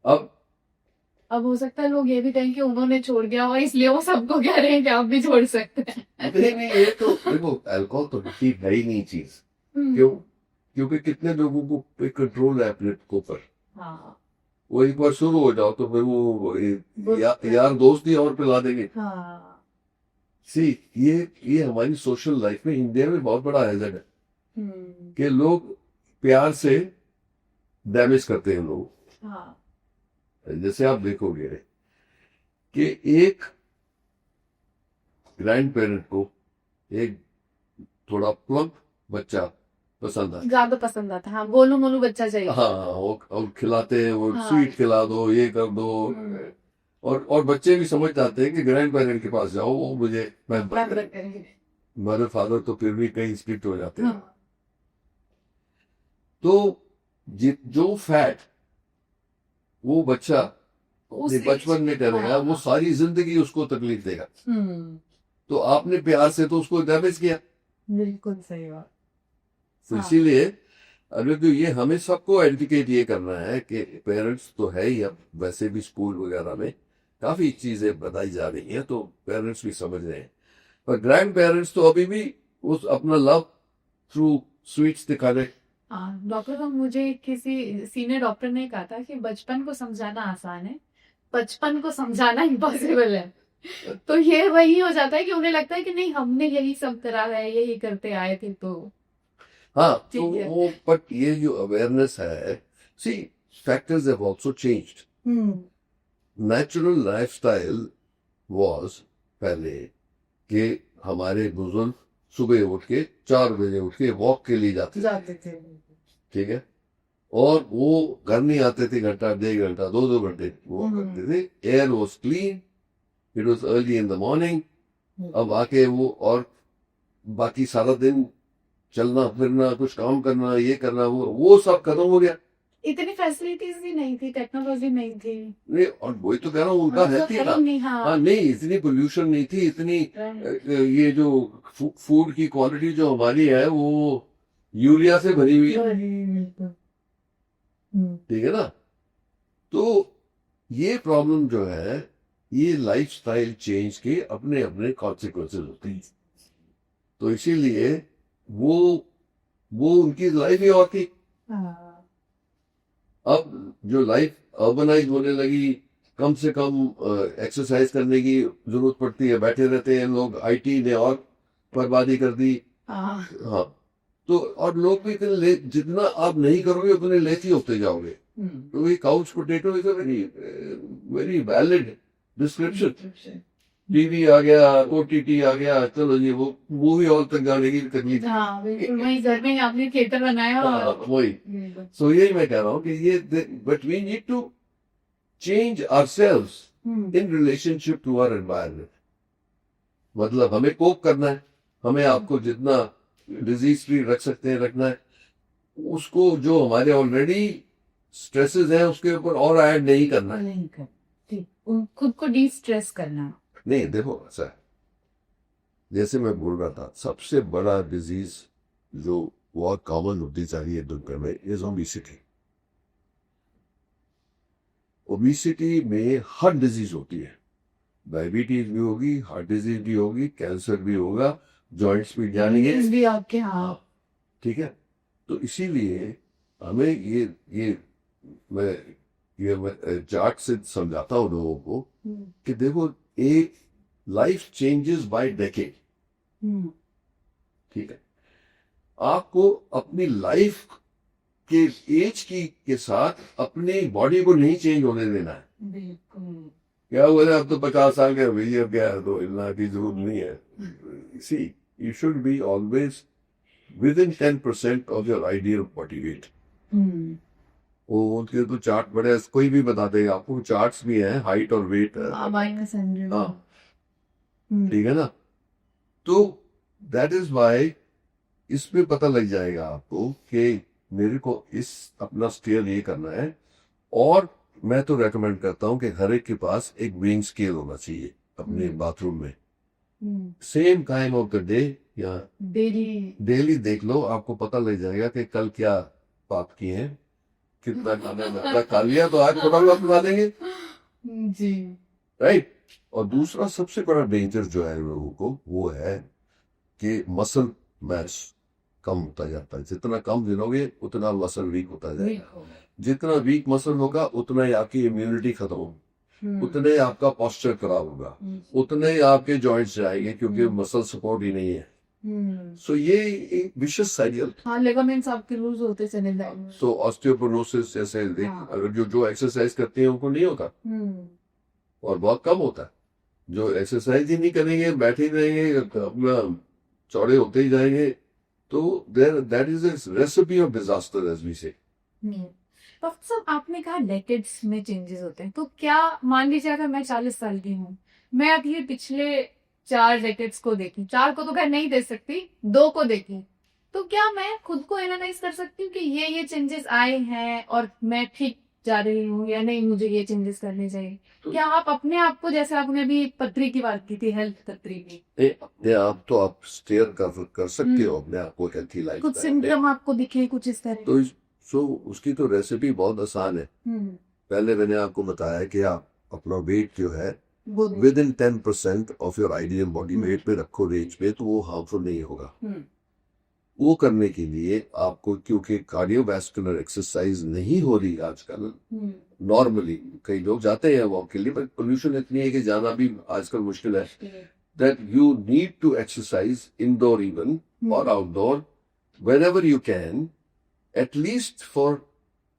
अब हो सकता है लोग ये भी कहें कि उन्होंने छोड़ दिया और इसलिए वो सबको कह रहे हैं कि आप भी छोड़ सकते हैं। नहीं, ये तो देखो, अल्कोहल तो ठीक है ही नहीं चीज। क्यों? क्योंकि कितने लोगों को कंट्रोल है अपने ऊपर। हाँ, वो एक बार शुरू हो जाओ तो फिर वो यार दोस्त ही और पिला देंगे। हाँ। सी, ये हमारी सोशल लाइफ में इंडिया में बहुत बड़ा हैजर्ड है कि लोग प्यार से डैमेज करते हैं लोग। हाँ। जैसे आप देखोगे कि एक ग्रैंड पेरेंट को एक थोड़ा प्लम्प बच्चा पसंद आता ज्यादा पसंद आता है। हाँ, गोलू मोलू बच्चा चाहिए। है। हाँ, वो खिलाते हैं, वो हाँ। स्वीट खिला दो, ये कर दो। और बच्चे भी समझ जाते हैं कि ग्रैंड पेरेंट के पास जाओ, वो मुझे पैम्पर करेंगे। मदर फादर तो फिर भी कहीं स्ट्रिक्ट हो जाते हैं। हाँ, तो जो फैट वो बच्चा उस अपने बचपन में करेगा, हाँ, वो सारी जिंदगी उसको तकलीफ देगा। हम्म, तो आपने प्यार से तो उसको डैमेज किया। बिल्कुल सही बात। तो हाँ। इसीलिए अगर तो ये हमें सबको एजुकेट ये करना है कि पेरेंट्स तो है ही, अब वैसे भी स्कूल वगैरह में काफी चीजें बताई जा रही हैं, तो पेरेंट्स भी समझ रहे हैं। पर ग्रैंड पेरेंट्स तो अभी भी उस अपना लव थ्रू स्वीट्स दिखा रहे। हाँ, डॉक्टर साहब, मुझे किसी सीनियर डॉक्टर ने कहा था कि बचपन को समझाना आसान है, बचपन को समझाना इम्पॉसिबल है। तो ये वही हो जाता है कि उन्हें लगता है कि नहीं, हमने यही सब करा है, यही करते आए थे, तो हाँ, तो ठीक है। वो बट ये जो अवेयरनेस है, see factors have also changed. Natural lifestyle was पहले कि हमारे बुजुर्ग सुबह उठ के 4 बजे उठ के वॉक के लिए जाते थे। ठीक है। और वो घर नहीं आते थे घंटा, 1.5 घंटा, 2-2 घंटे वो करते थे। Air was clean, it was early in the morning. अब आके वो और बाकी सारा दिन चलना फिरना, कुछ काम करना, ये करना, वो सब खत्म हो गया। इतनी फैसिलिटीज भी नहीं थी, टेक्नोलॉजी नहीं थी। नहीं, और वही तो कह रहा हूँ, उनका हेल्थी था। नहीं, हाँ, हाँ, नहीं इतनी पोल्यूशन नहीं थी, इतनी ये जो फूड की क्वालिटी जो हमारी है वो यूरिया से भरी हुई है। ठीक है ना। तो ये प्रॉब्लम जो है, ये लाइफस्टाइल चेंज के अपने अपने कॉन्सिक्वेंसेस होते हैं। तो इसीलिए वो उनकी लाइफ ही और थी। अब जो लाइफ अर्बनाइज होने लगी, कम से कम एक्सरसाइज करने की जरूरत पड़ती है, बैठे रहते हैं लोग, आईटी ने और बर्बादी कर दी। हाँ, तो और लोग भी इतने जितना आप नहीं करोगे उतने लेथी होते जाओगे। तो ये couch potato is a very very valid description. TV आ गया, ओटीटी आ गया, चलो जी वो मूवी हॉल तक जाने की तकलीफ। हाँ, बिल्कुल, वही घर में आपने थिएटर बनाया। और वही, सो यही मैं कह रहा हूँ कि ये but we need to change ourselves in relationship to our environment. मतलब हमें कोप करना है, हमें आपको जितना डिजीज फ्री रख सकते हैं रखना है, उसको जो हमारे ऑलरेडी स्ट्रेसेस हैं उसके ऊपर और ऐड नहीं करना है। नहीं कर, ठीक, खुद को डी स्ट्रेस करना। नहीं, देखो ऐसा है, जैसे मैं बोल रहा था, सबसे बड़ा डिजीज जो बहुत कॉमन होती जा रही है दुनिया में इज ओबेसिटी। ओबेसिटी में हार्ट डिजीज होती है, डायबिटीज भी होगी, हार्ट डिजीज भी होगी, कैंसर भी होगा, जॉइंट्स भी जाएंगे भी आपके। हाँ, ठीक है। तो इसीलिए हमें मैं चार्ट से समझाता हूँ लोगों को कि देखो, एक लाइफ चेंजेस बाय डेकेड। ठीक है, आपको अपनी लाइफ के एज के साथ अपनी बॉडी को नहीं चेंज होने देना है। बिल्कुल। क्या हुआ है, अब तो 50 साल के भैया, अब क्या है, तो इतना की जरूरत नहीं है। See, you should be always within 10% of your ideal body weight। वो उनके तो चार्ट बड़े, कोई भी बता देगा आपको, चार्ट्स भी हैं, हाइट और वेट। हाँ, ठीक है ना। तो दैट इज वाई इसमें पता लग जाएगा आपको कि मेरे को इस अपना स्टेयर ये करना है। और मैं तो रेकमेंड करता हूँ कि हर एक के पास एक वेइंग स्केल होना चाहिए अपने बाथरूम में। Same time of the day या डेली देख लो, आपको पता लग जाएगा कि कल क्या पाप किए हैं, कितना खाना खा लिया, तो आज थोड़ा बहुत खा देंगे जी, राइट। और दूसरा सबसे बड़ा डेंजर जो है लोगों को, वो है कि मसल मैस कम होता जाता है। जितना कम गिनोगे उतना मसल वीक होता जाएगा। जितना वीक मसल होगा उतना ही आपकी इम्यूनिटी खत्म होगी, उतने ही आपका पोस्चर खराब होगा, उतने ही आपके जॉइंट्स जाएंगे, क्योंकि मसल सपोर्ट ही नहीं है। सो ये एक विशेष साइकिल। हाँ, लिगामेंट्स आपके लूज होते चले जाएंगे। सो ऑस्टियोपोरोसिस जैसे अगर जो एक्सरसाइज करते हैं उनको नहीं होता, और बहुत कम होता है। जो एक्सरसाइज ही नहीं करेंगे, बैठे ही रहेंगे, अपना चौड़े होते ही जाएंगे, तो there that is a recipe of disaster as we say. Doctor साहब आपने कहा डेकेड्स में चेंजेस होते हैं, तो क्या मान लीजिए अगर मैं 40 साल की हूँ, मैं अब ये पिछले 4 डेकेड्स को देखूं, 4 को तो खैर नहीं दे सकती, 2 को देखूं, तो क्या मैं खुद को एनालाइज कर सकती हूँ कि ये चेंजेस आए हैं और मैं ठीक जा रही हूँ या नहीं, मुझे ये चेंजेस करने चाहिए? क्या आप अपने आप को, जैसे आपने अभी पत्री की बात की थी, हेल्थ पत्री की, अपने आप तो आप स्टेयर कर सकते हो अपने आप को हेल्थी लाइफ. कुछ सिम्टम आपको दिखे कुछ इस तरह? तो उसकी तो रेसिपी बहुत आसान है. पहले मैंने आपको बताया कि आप अपना वेट जो है with in 10% of your ideal body weight पे रखो रेंज पे, तो वो हार्मफुल नहीं होगा. वो करने के लिए आपको, क्योंकि कार्डियोवैस्कुलर एक्सरसाइज नहीं हो रही आजकल नॉर्मली, कई लोग जाते हैं वॉक के लिए, पर पोल्यूशन इतनी है कि जाना भी आजकल मुश्किल है. That you need to exercise indoor even और outdoor whenever you can, at least for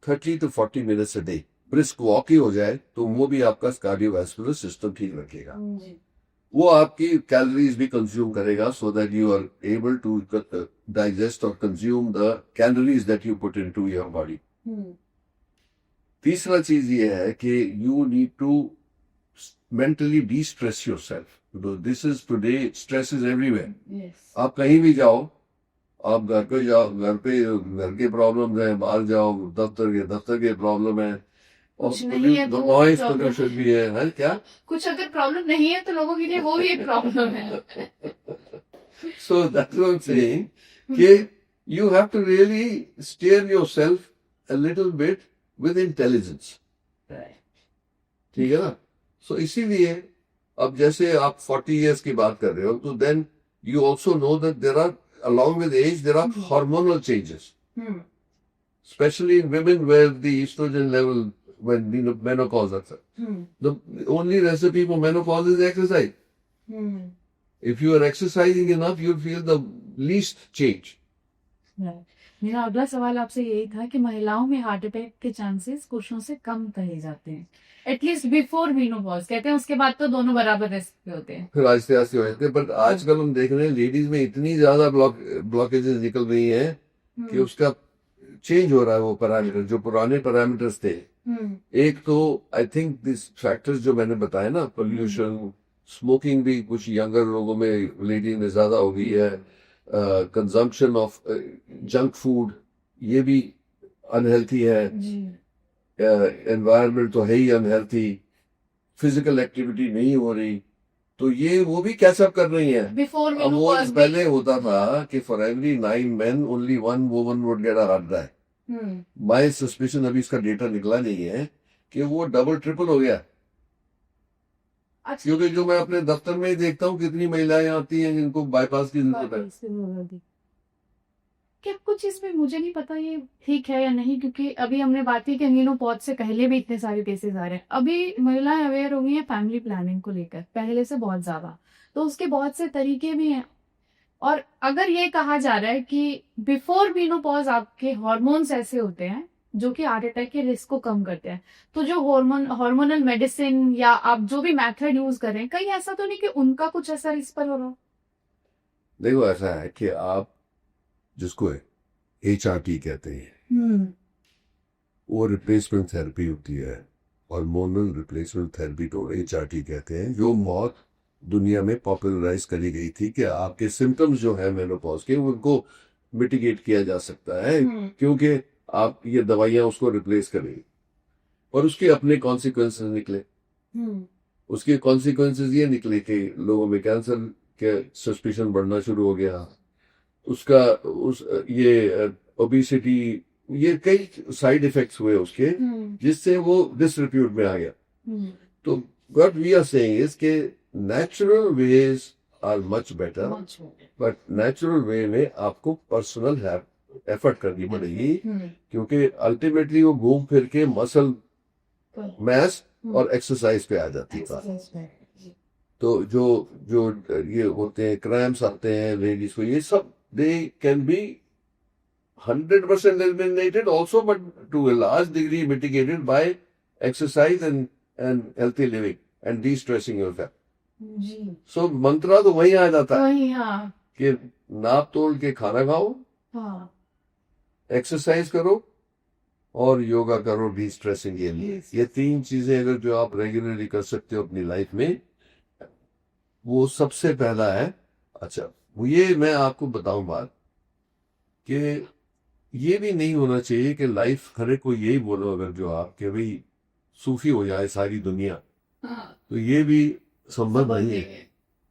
30 to 40 minutes a day. Brisk walk ही हो जाए तो वो भी आपका कार्डियोवैस्कुलर सिस्टम ठीक रखेगा. वो आपकी कैलोरीज भी कंज्यूम करेगा, so that you are able to digest और consume the calories that you put into your body. तीसरा चीज ये है कि you need to mentally destress yourself. This is today, stress is everywhere. आप कहीं भी जाओ, आप घर पे जाओ, घर के प्रॉब्लम है, बाहर जाओ दफ्तर के प्रॉब्लम है, और नॉइज पोल्यूशन भी है क्या? कुछ अगर प्रॉब्लम नहीं है तो लोगों के लिए वो भी एक प्रॉब्लम है. So that's what I am saying कि you have to really steer yourself a little bit with intelligence. ठीक है ना? सो इसीलिए अब जैसे आप 40 इयर्स की बात कर रहे हो, तो then you also know that there are, along with age, there are hormonal changes, especially in women where the estrogen level, when menopause occurs. The only recipe for menopause is exercise. If you are exercising enough, you'll feel the least change. मेरा अगला सवाल आपसे यही था कि महिलाओं में heart attack के चांसेस पुरुषों से कम कहे जाते हैं, एटलीस्ट बिफोर मेनोपॉज कहते हैं, उसके बाद तो दोनों बराबर रिस्क पे होते हैं, फिर आहिस्ते आहिस्ते हो जाते हैं. बट आजकल हम देख रहे हैं लेडीज में इतनी ज्यादा ब्लॉकेजेस निकल रही हैं कि उसका चेंज हो रहा है वो पैरामीटर, जो पुराने पैरामीटर्स थे. एक तो आई थिंक दिस फैक्टर्स जो मैंने बताया ना, पोल्यूशन, स्मोकिंग भी कुछ यंगर लोगों में, लेडीज में ज्यादा हो गई है, कंजम्पशन ऑफ जंक फूड, ये भी अनहेल्थी है, एनवायरनमेंट तो है ही अनहेल्थी, फिजिकल एक्टिविटी नहीं हो रही, तो ये वो भी कैचअप कर रही है. अब वो पहले होता था कि for every 9 men only 1 woman would get a heart attack. My suspicion, अभी इसका डेटा निकला नहीं है, कि वो डबल ट्रिपल हो गया. क्योंकि जो मैं अपने दफ्तर में ही देखता हूँ, कितनी महिलाएं आती हैं जिनको बाईपास की जरूरत है. क्या कुछ इसमें, मुझे नहीं पता ये ठीक है या नहीं, क्योंकि अभी हमने बात की कि मेनोपॉज से पहले भी इतने सारे केसेस आ रहे हैं. अभी महिलाएं अवेयर हो गई हैं फैमिली प्लानिंग को लेकर पहले से बहुत ज्यादा, तो उसके बहुत से तरीके भी हैं. और अगर ये कहा जा रहा है कि बिफोर मेनोपॉज आपके हार्मोन्स ऐसे होते हैं जो कि हार्ट अटैक के रिस्क को कम करते हैं, तो जो हार्मोनल मेडिसिन या आप जो भी मेथड यूज कर रहे हैं, कहीं ऐसा तो नहीं कि उनका कुछ असर इस पर हो रहा? देखो, ऐसा है कि आप जिसको HRT कहते हैं, वो रिप्लेसमेंट थेरेपी होती है, हार्मोनल रिप्लेसमेंट थेरेपी तो HRT कहते हैं, जो बहुत दुनिया में पॉपुलराइज करी गई थी कि आपके सिम्टम्स जो है मेनोपॉज के, उनको मिटिगेट किया जा सकता है, क्योंकि आप ये दवाइयां उसको रिप्लेस करेंगे. और उसके अपने कॉन्सिक्वेंसेस निकले. उसके कॉन्सिक्वेंसेस ये निकले कि लोगों में कैंसर के सस्पिशन बढ़ना शुरू हो गया, उसका ये ओबेसिटी, ये कई साइड इफेक्ट्स हुए उसके, जिससे वो डिसरिप्यूट में आ गया. तो what we are saying is के natural ways are much better, but natural way में आपको पर्सनल एफर्ट करनी पड़ेगी, क्योंकि अल्टीमेटली वो घूम फिर के मसल मैस और एक्सरसाइज पे आ जाती है. तो जो ये होते हैं क्रैम्प्स आते हैं लेडीज को, ये सब they can be 100% eliminated also, but to a large degree mitigated by exercise and healthy living and de-stressing yourself. So mantra तो वही आ जाता है कि नाप तोल के खाना खाओ, हाँ एक्सरसाइज करो और योगा करो डी स्ट्रेसिंग के लिए। ये 3 चीजें अगर जो आप रेगुलरली कर सकते हो अपनी लाइफ में, वो सबसे पहला है। अच्छा, वो ये मैं आपको बताऊं बात कि ये भी नहीं होना चाहिए कि लाइफ हर एक को यही बोलो अगर जो आप कि भाई सूफी हो जाए सारी दुनिया, हाँ तो ये भी संभव नहीं है।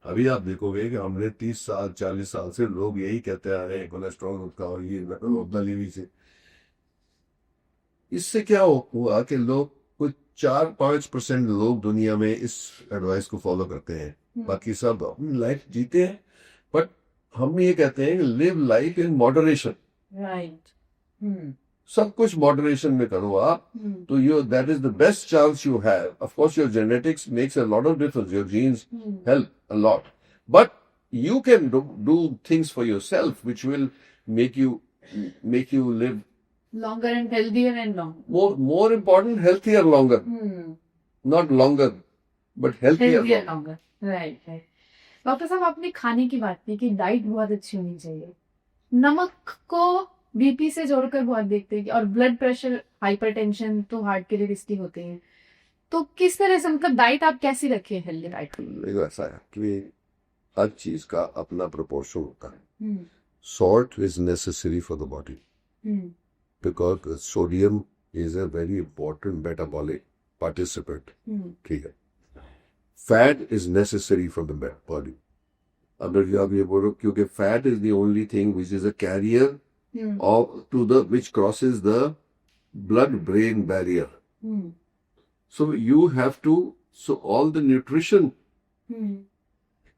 अभी आप देखोगे कि हमने 30 साल 40 साल से लोग यही कहते आ रहे हैं कोलेस्ट्रॉल उसका और ये उतना लीवी से। इससे क्या हुआ कि लोग कुछ 4-5% लोग दुनिया में इस एडवाइस को फॉलो करते हैं, बाकी सब अपनी लाइफ जीते हैं। बट हम ये कहते हैं कि live life in moderation, right सब कुछ मॉडरेशन में करो आप, तो you that is the best chance you have. Of course your genetics makes a lot of difference, your genes help a lot, but you can do things for yourself which will make you live longer and healthier and long. more important, healthier longer, not longer but healthier Healthier longer. longer. Right, right. Doctor साहब आपने खाने की बात की कि diet बहुत अच्छी होनी चाहिए। नमक को बीपी से जोड़कर बहुत देखते हैं और ब्लड प्रेशर हाइपरटेंशन तो हार्ट के लिए रिस्की होते हैं, तो किस तरह से मतलब डाइट आप कैसी रखें हेल्दी डाइट? देखो ऐसा है कि हर चीज का अपना प्रोपोर्शन होता है। Salt is necessary for the body because sodium is a very important metabolic participant, ठीक है। Fat is necessary for the body. अगर आप ये बोलो, क्योंकि fat is the only thing which is a carrier of to the which crosses the blood brain barrier. So you have to, so all the nutrition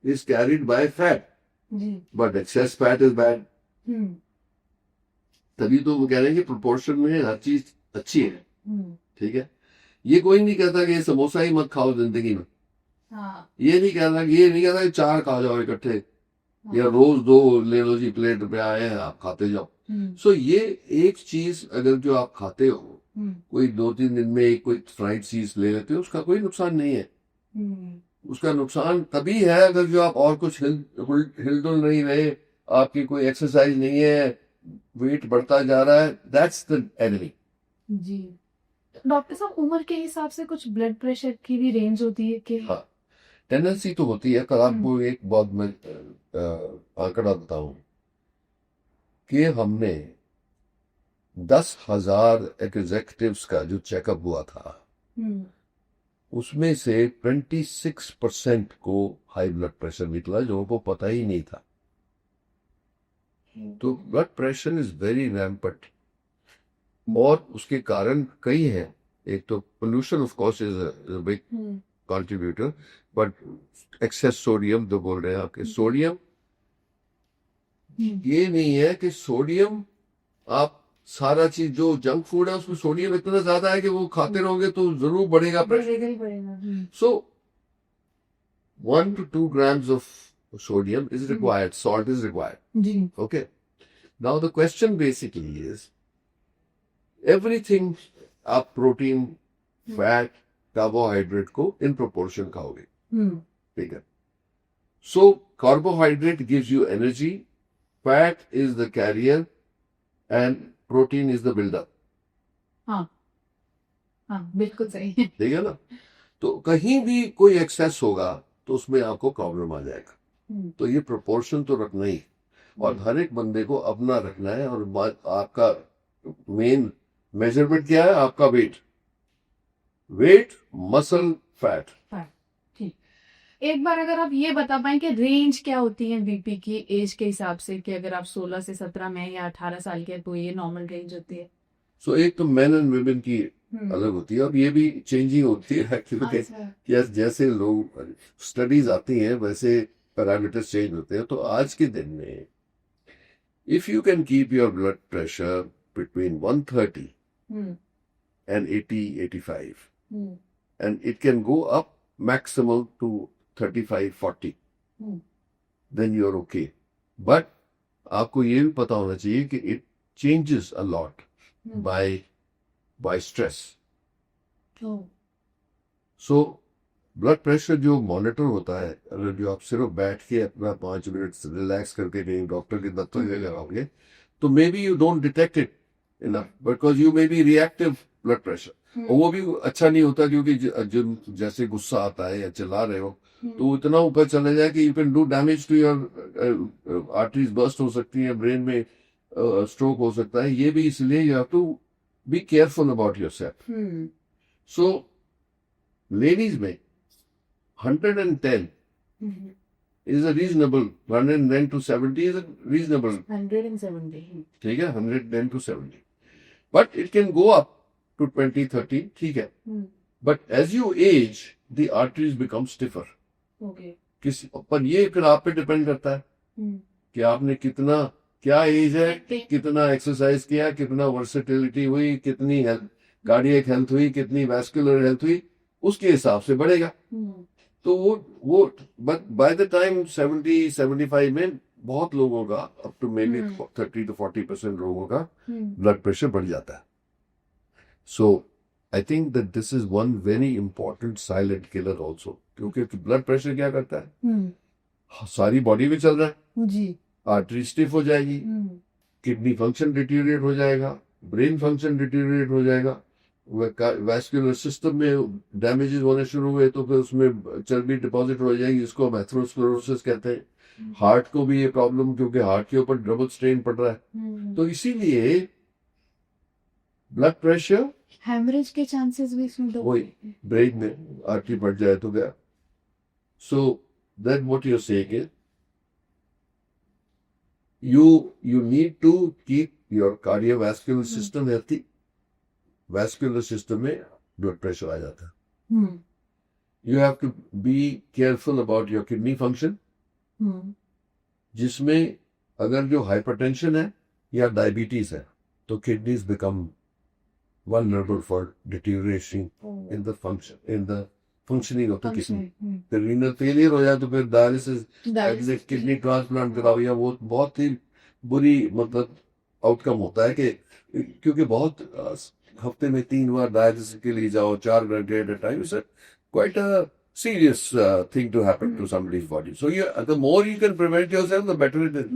is carried by fat, but excess fat is bad. तभी तो वो कह रहे हैं कि proportion में हर चीज अच्छी है, ठीक है। ये कोई नहीं कहता कि समोसा ही मत खाओ जिंदगी में, ये नहीं कहता कि 4 खा जाओ इकट्ठे, या रोज 2 ले लो जी, प्लेट पे आए हैं आप खाते जाओ। सो ये एक चीज अगर जो आप खाते हो, कोई 2-3 दिन में एक कोई फ्राइड चीज ले लेते हो, उसका कोई नुकसान नहीं है। उसका नुकसान तभी है अगर जो आप और कुछ हिलडुल नहीं रहे, आपकी कोई एक्सरसाइज नहीं है, वेट बढ़ता जा रहा है, दैट्स द एनिमी। जी डॉक्टर साहब, उम्र के हिसाब से कुछ ब्लड प्रेशर की भी रेंज होती है कि? हाँ, टेंडेंसी तो होती है। कल आपको एक बहुत मैं आंकड़ा बताऊं कि हमने 10,000 एग्जेक्टिव्स का जो चेकअप हुआ था, उसमें से 26% को हाई ब्लड प्रेशर निकला, जो को पता ही नहीं था। तो blood pressure is very rampant और उसके कारण कई हैं। एक तो pollution of course is a big contributor, but access sodium जो बोल रहे हैं आपके, सोडियम ये नहीं है कि सोडियम आप सारा चीज जो जंक फूड है उसमें सोडियम इतना ज्यादा है कि वो खाते रहोगे तो जरूर बढ़ेगा pressure. So 1 to 2 grams of sodium is required, salt is required. Okay. Now the question basically is, everything आप प्रोटीन, फैट, कार्बोहाइड्रेट को इन प्रोपोर्शन खाओगे, ठीक है। So carbohydrate gives you energy, fat is the carrier and protein is the builder. हाँ बिल्कुल सही है, ठीक है ना। तो कहीं भी कोई एक्सेस होगा तो उसमें आपको प्रॉब्लम आ जाएगा। तो ये प्रोपोर्शन तो रखना ही, और हर एक बंदे को अपना रखना है। और आपका मेन मेजरमेंट क्या है? आपका वेट, मसल, फैट। ठीक। एक बार अगर आप ये बता पाएं कि रेंज क्या होती है बीपी की एज के हिसाब से, कि अगर आप 16 से 17 में या 18 साल के तो ये नॉर्मल रेंज होती है? सो एक तो मेन एंड वुमेन की अलग होती है। अब ये भी चेंजिंग होती है, क्योंकि जैसे लोग स्टडीज आती हैं वैसे पैरामीटर्स चेंज होते हैं। तो आज के दिन में if you can keep your blood pressure between 130 and 80-85, and it can go up maximum to 35-40, then you're okay. But आपको ये भी पता होना चाहिए कि it changes a lot by stress. So blood pressure जो मॉनिटर होता है, अगर जो आप सिर्फ बैठ के अपना 5 मिनट रिलैक्स करके कहीं डॉक्टर के दफ्तर में लगाओगे, तो may be you don't detect it enough because you may be reactive blood pressure, और वो भी अच्छा नहीं होता, क्योंकि जो जैसे गुस्सा आता है या चिल्ला रहे हो तो इतना ऊपर चले जाए कि you can do damage to your arteries, burst हो सकती है, ब्रेन में स्ट्रोक हो सकता है। ये भी इसलिए you have to be careful about yourself. So ladies में 110 is a reasonable, 110 to 70 is a reasonable, 170 ठीक है, 110 to 70, but it can go up to 20 30, ठीक है, but as you age the arteries become stiffer। Okay पर ये फिर आप पे डिपेंड करता है कि आपने कितना, क्या एज है, कितना एक्सरसाइज किया, कितना वर्सेटिलिटी हुई, कितनी हेल्थ, कार्डियक हेल्थ हुई, कितनी वैस्कुलर हेल्थ हुई, उसके हिसाब से बढ़ेगा। तो वो बट बाय द टाइम 70-75 में बहुत लोगों का, अप टू मेबी 30 to 40% लोगों का ब्लड प्रेशर बढ़ जाता है। So I think that this is one very important silent killer also, क्योंकि ब्लड प्रेशर क्या करता है, सारी बॉडी में चल रहा है जी, आर्टरी स्टिफ हो जाएगी, किडनी फंक्शन डिटीरिएट हो जाएगा, ब्रेन फंक्शन डिटीरिएट हो जाएगा, वैस्कुलर सिस्टम में डैमेजेस होने शुरू हुए तो फिर उसमें चर्बी डिपॉजिट हो जाएगी, जिसको हम एथेरोस्क्लेरोसिस कहते हैं। हार्ट को भी ये प्रॉब्लम, क्योंकि हार्ट के ऊपर डबल स्ट्रेन पड़ रहा है, तो इसीलिए ब्लड प्रेशर, हेमरेज के चांसेस भी इसमें वही ब्रेन में आर्टरी बढ़ जाए तो गया। So then what you are saying is you need to keep your cardiovascular system healthy। Vascular system में ब्लड प्रेशर आ जाता है। You have to be careful about your kidney function, जिसमें अगर जो हाइपरटेंशन है या डायबिटीज है तो kidneys become vulnerable for deterioration in the functioning of the kidney। फिर रीनल फेलियर हो जाए तो फिर डायलिसिस, किडनी ट्रांसप्लांट कराओ, या वो बहुत ही बुरी मतलब आउटकम होता है कि क्योंकि बहुत हफ्ते में 3 बार डायलिसिस के लिए जाओ 4 घंटे at a time, it's quite a serious thing to happen to somebody's body। So the more you can prevent yourself, the better it is।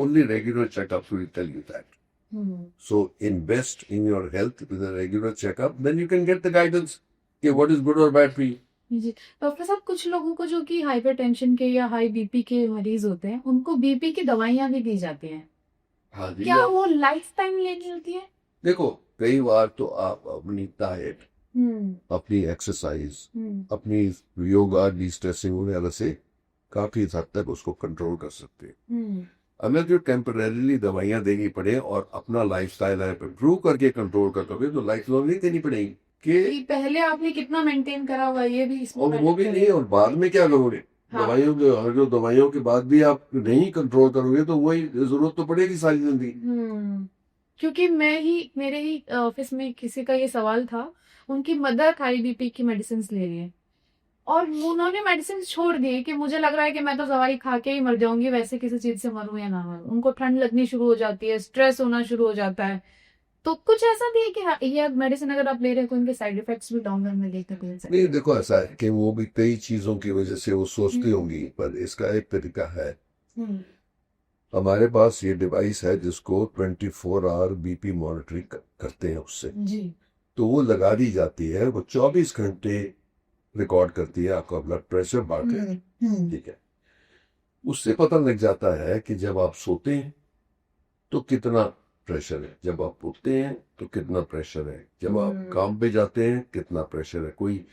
Only regular checkups will tell you that। So invest in your health with a regular checkup, then you can get the guidance कि what is good or bad for you। जी doctor साहब, कुछ लोगों को जो कि hypertension के या हाई बीपी के मरीज होते हैं, उनको बीपी की दवाइयां भी दी जाती हैं। हाँ जी, क्या वो लाइफ टाइम लेनी होती है? देखो, कई बार तो आप अपनी डाइट, अपनी एक्सरसाइज, अपनी योगा, डिस्ट्रेसिंग वगैरह से काफी हद तक उसको कंट्रोल कर सकते हैं। अगर जो टेम्परेरीली दवाइयां देनी पड़े और अपना लाइफस्टाइल इम्प्रूव करके कंट्रोल कर लोगे तो लाइफ लॉन्ग नहीं देनी पड़ेगी कि पहले आपने कितना मेंटेन करा हुआ, ये भी इसमें और वो भी नहीं, और बाद में क्या करोगे। हाँ। दवाइयों के बाद भी आप नहीं कंट्रोल करोगे तो वही जरूरत तो पड़ेगी सारी जिंदगी। क्योंकि मेरे ही ऑफिस में किसी का ये सवाल था, उनकी मदर हाई बीपी की मेडिसिन ले रही है और उन्होंने मेडिसिन छोड़ दी कि मुझे लग रहा है कि मैं तो दवाई खा के ही मर जाऊंगी, वैसे किसी चीज से मरूं या ना मरूं। उनको ठंड लगनी शुरू हो जाती है, स्ट्रेस होना शुरू हो जाता है। तो कुछ ऐसा भी है कि ये मेडिसिन अगर आप ले रहे हैं कोई इनके साइड इफेक्ट्स भी लॉन्ग रन में देखने को मिल सकते हैं? नहीं, देखो ऐसा है कि वो भी कई चीजों की वजह से वो सोचती होंगी, पर इसका एक तरीका है। हमारे पास ये डिवाइस है जिसको 24 आवर बीपी मॉनिटरिंग करते हैं उससे जी। तो वो लगा दी जाती है, वो 24 घंटे रिकॉर्ड करती है आपका ब्लड प्रेशर बढ़कर, ठीक है। उससे पता लग जाता है कि जब आप सोते हैं तो कितना प्रेशर है, जब आप उठते हैं तो कितना प्रेशर है, जब आप काम पे जाते हैं कितना प्रेशर है, कोई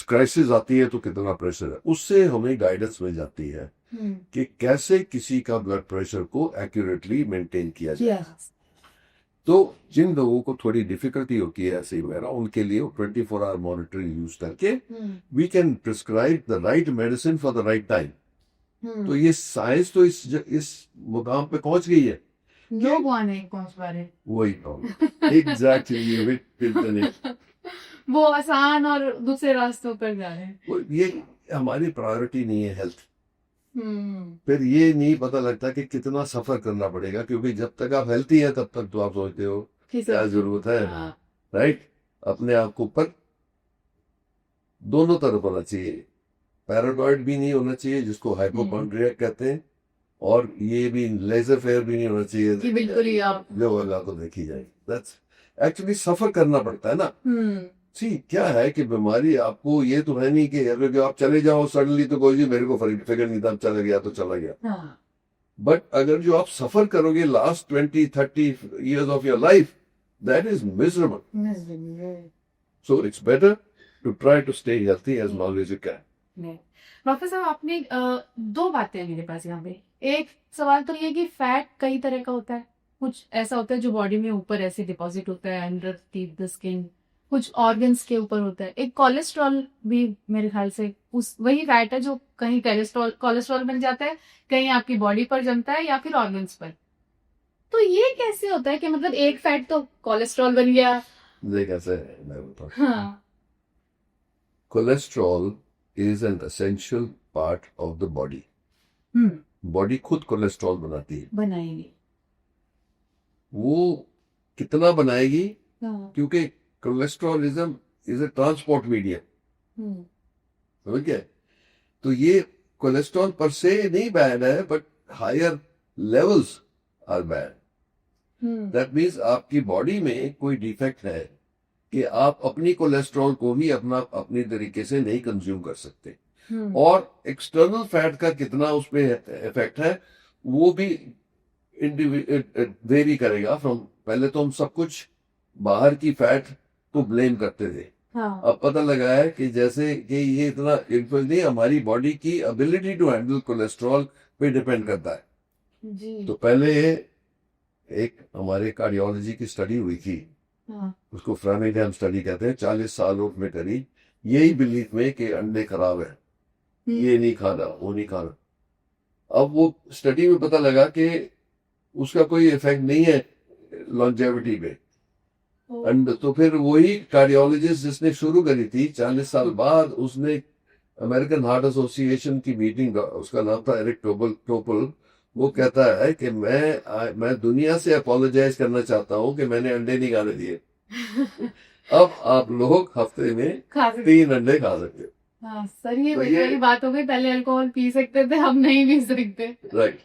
क्राइसिस आती है तो कितना प्रेशर है। उससे हमें गाइडेंस मिल जाती है कि कैसे किसी का ब्लड प्रेशर को एक्यूरेटली मेंटेन किया जाए। तो जिन लोगों को थोड़ी डिफिकल्टी होती है ऐसे वगैरह, उनके लिए 24 आवर मॉनिटरिंग यूज करके we can prescribe the right medicine for the right time. तो ये साइंस तो इस मुकाम पे पहुंच गई है, लोग नहीं पहुंच पा रहे। वही प्रॉब्लम एग्जैक्टली वो आसान और दूसरे रास्तों पर जा रहे हैं। ये हमारी प्रायोरिटी नहीं है हेल्थ। फिर ये नहीं पता लगता कि कितना सफर करना पड़ेगा, क्योंकि जब तक आप हेल्थी है तब तक तो आप सोचते हो क्या जरूरत है, राइट, अपने आप को। पर दोनों तरफ होना चाहिए, पैरानॉइड भी नहीं होना चाहिए जिसको हाइपोकॉन्ड्रियाक कहते हैं, और ये भी लेजर फेयर भी नहीं होना चाहिए कि बिल्कुल ही आप जो होगा तो देखी जाएगी। दैट्स एक्चुअली सफर करना पड़ता है ना। सी क्या है कि बीमारी आपको ये तो है नहीं कि अगर आप चले जाओ सडनली तो कोई जी मेरे को फिक्र नहीं था, चला गया तो चला गया। हाँ, बट अगर जो आप सफर करोगे last 20-30 years of your life, that is miserable. So it's better to try to stay healthy as long as you can. Doctor साहब आपने दो बातें हैं मेरे पास यहाँ पे। एक सवाल तो ये कि फैट कई तरह का होता है, कुछ ऐसा होता है जो बॉडी में ऊपर ऐसे डिपॉजिट होता है अंडर द स्किन, कुछ ऑर्गन्स के ऊपर होता है। एक कोलेस्ट्रॉल भी मेरे ख्याल से उस वही फैट है जो कहीं कोलेस्ट्रॉल बन जाता है, कहीं आपकी बॉडी पर जमता है या फिर ऑर्गन्स पर। तो ये कैसे होता है कि मतलब एक फैट तो कोलेस्ट्रॉल बन गया? देख ऐसे मैं बताऊं, हाँ, cholesterol is an essential part of the body. Body खुद कोलेस्ट्रॉल बनाती है। बनाएंगे। वो कितना बनाएगी, हाँ, क्योंकि cholesterol is a transport medium, समझ गए? तो ये कोलेस्ट्रॉल पर से नहीं बैड है, but higher levels are bad. That means आपकी बॉडी में कोई डिफेक्ट है कि आप अपनी कोलेस्ट्रॉल को भी अपनी तरीके से नहीं कंज्यूम कर सकते। और एक्सटर्नल फैट का कितना उस पर इफेक्ट है वो भी वेरी करेगा फ्रॉम। पहले तो हम सब कुछ बाहर की फैट को ब्लेम करते थे। हाँ, अब पता लगा है कि जैसे कि ये इतना इन्फ्लुएंस नहीं, हमारी बॉडी की एबिलिटी टू हैंडल कोलेस्ट्रॉल पे डिपेंड करता है। जी, तो पहले एक हमारे कार्डियोलॉजी की स्टडी हुई थी, हाँ, उसको फ्रामिंघम स्टडी कहते हैं, 40 सालों में करी, यही बिलीफ में कि अंडे खराब है, ये नहीं खाना वो नहीं खाना। अब वो स्टडी में पता लगा कि उसका कोई इफेक्ट नहीं है लॉन्जेविटी पे। एंड तो फिर वही कार्डियोलॉजिस्ट जिसने शुरू करी थी 40 साल बाद, उसने अमेरिकन हार्ट एसोसिएशन की मीटिंग, उसका नाम था एरिक टोपल, वो कहता है कि मैं दुनिया से अपोलोजाइज करना चाहता हूं कि मैंने अंडे नहीं खाने दिए। अब आप लोग हफ्ते में खा सकते। 3 अंडे खा सकते हो। हाँ सर, ये तो वही वाली बात हो गई, पहले अल्कोहल पी सकते थे, हम नहीं पी सकते। राइट।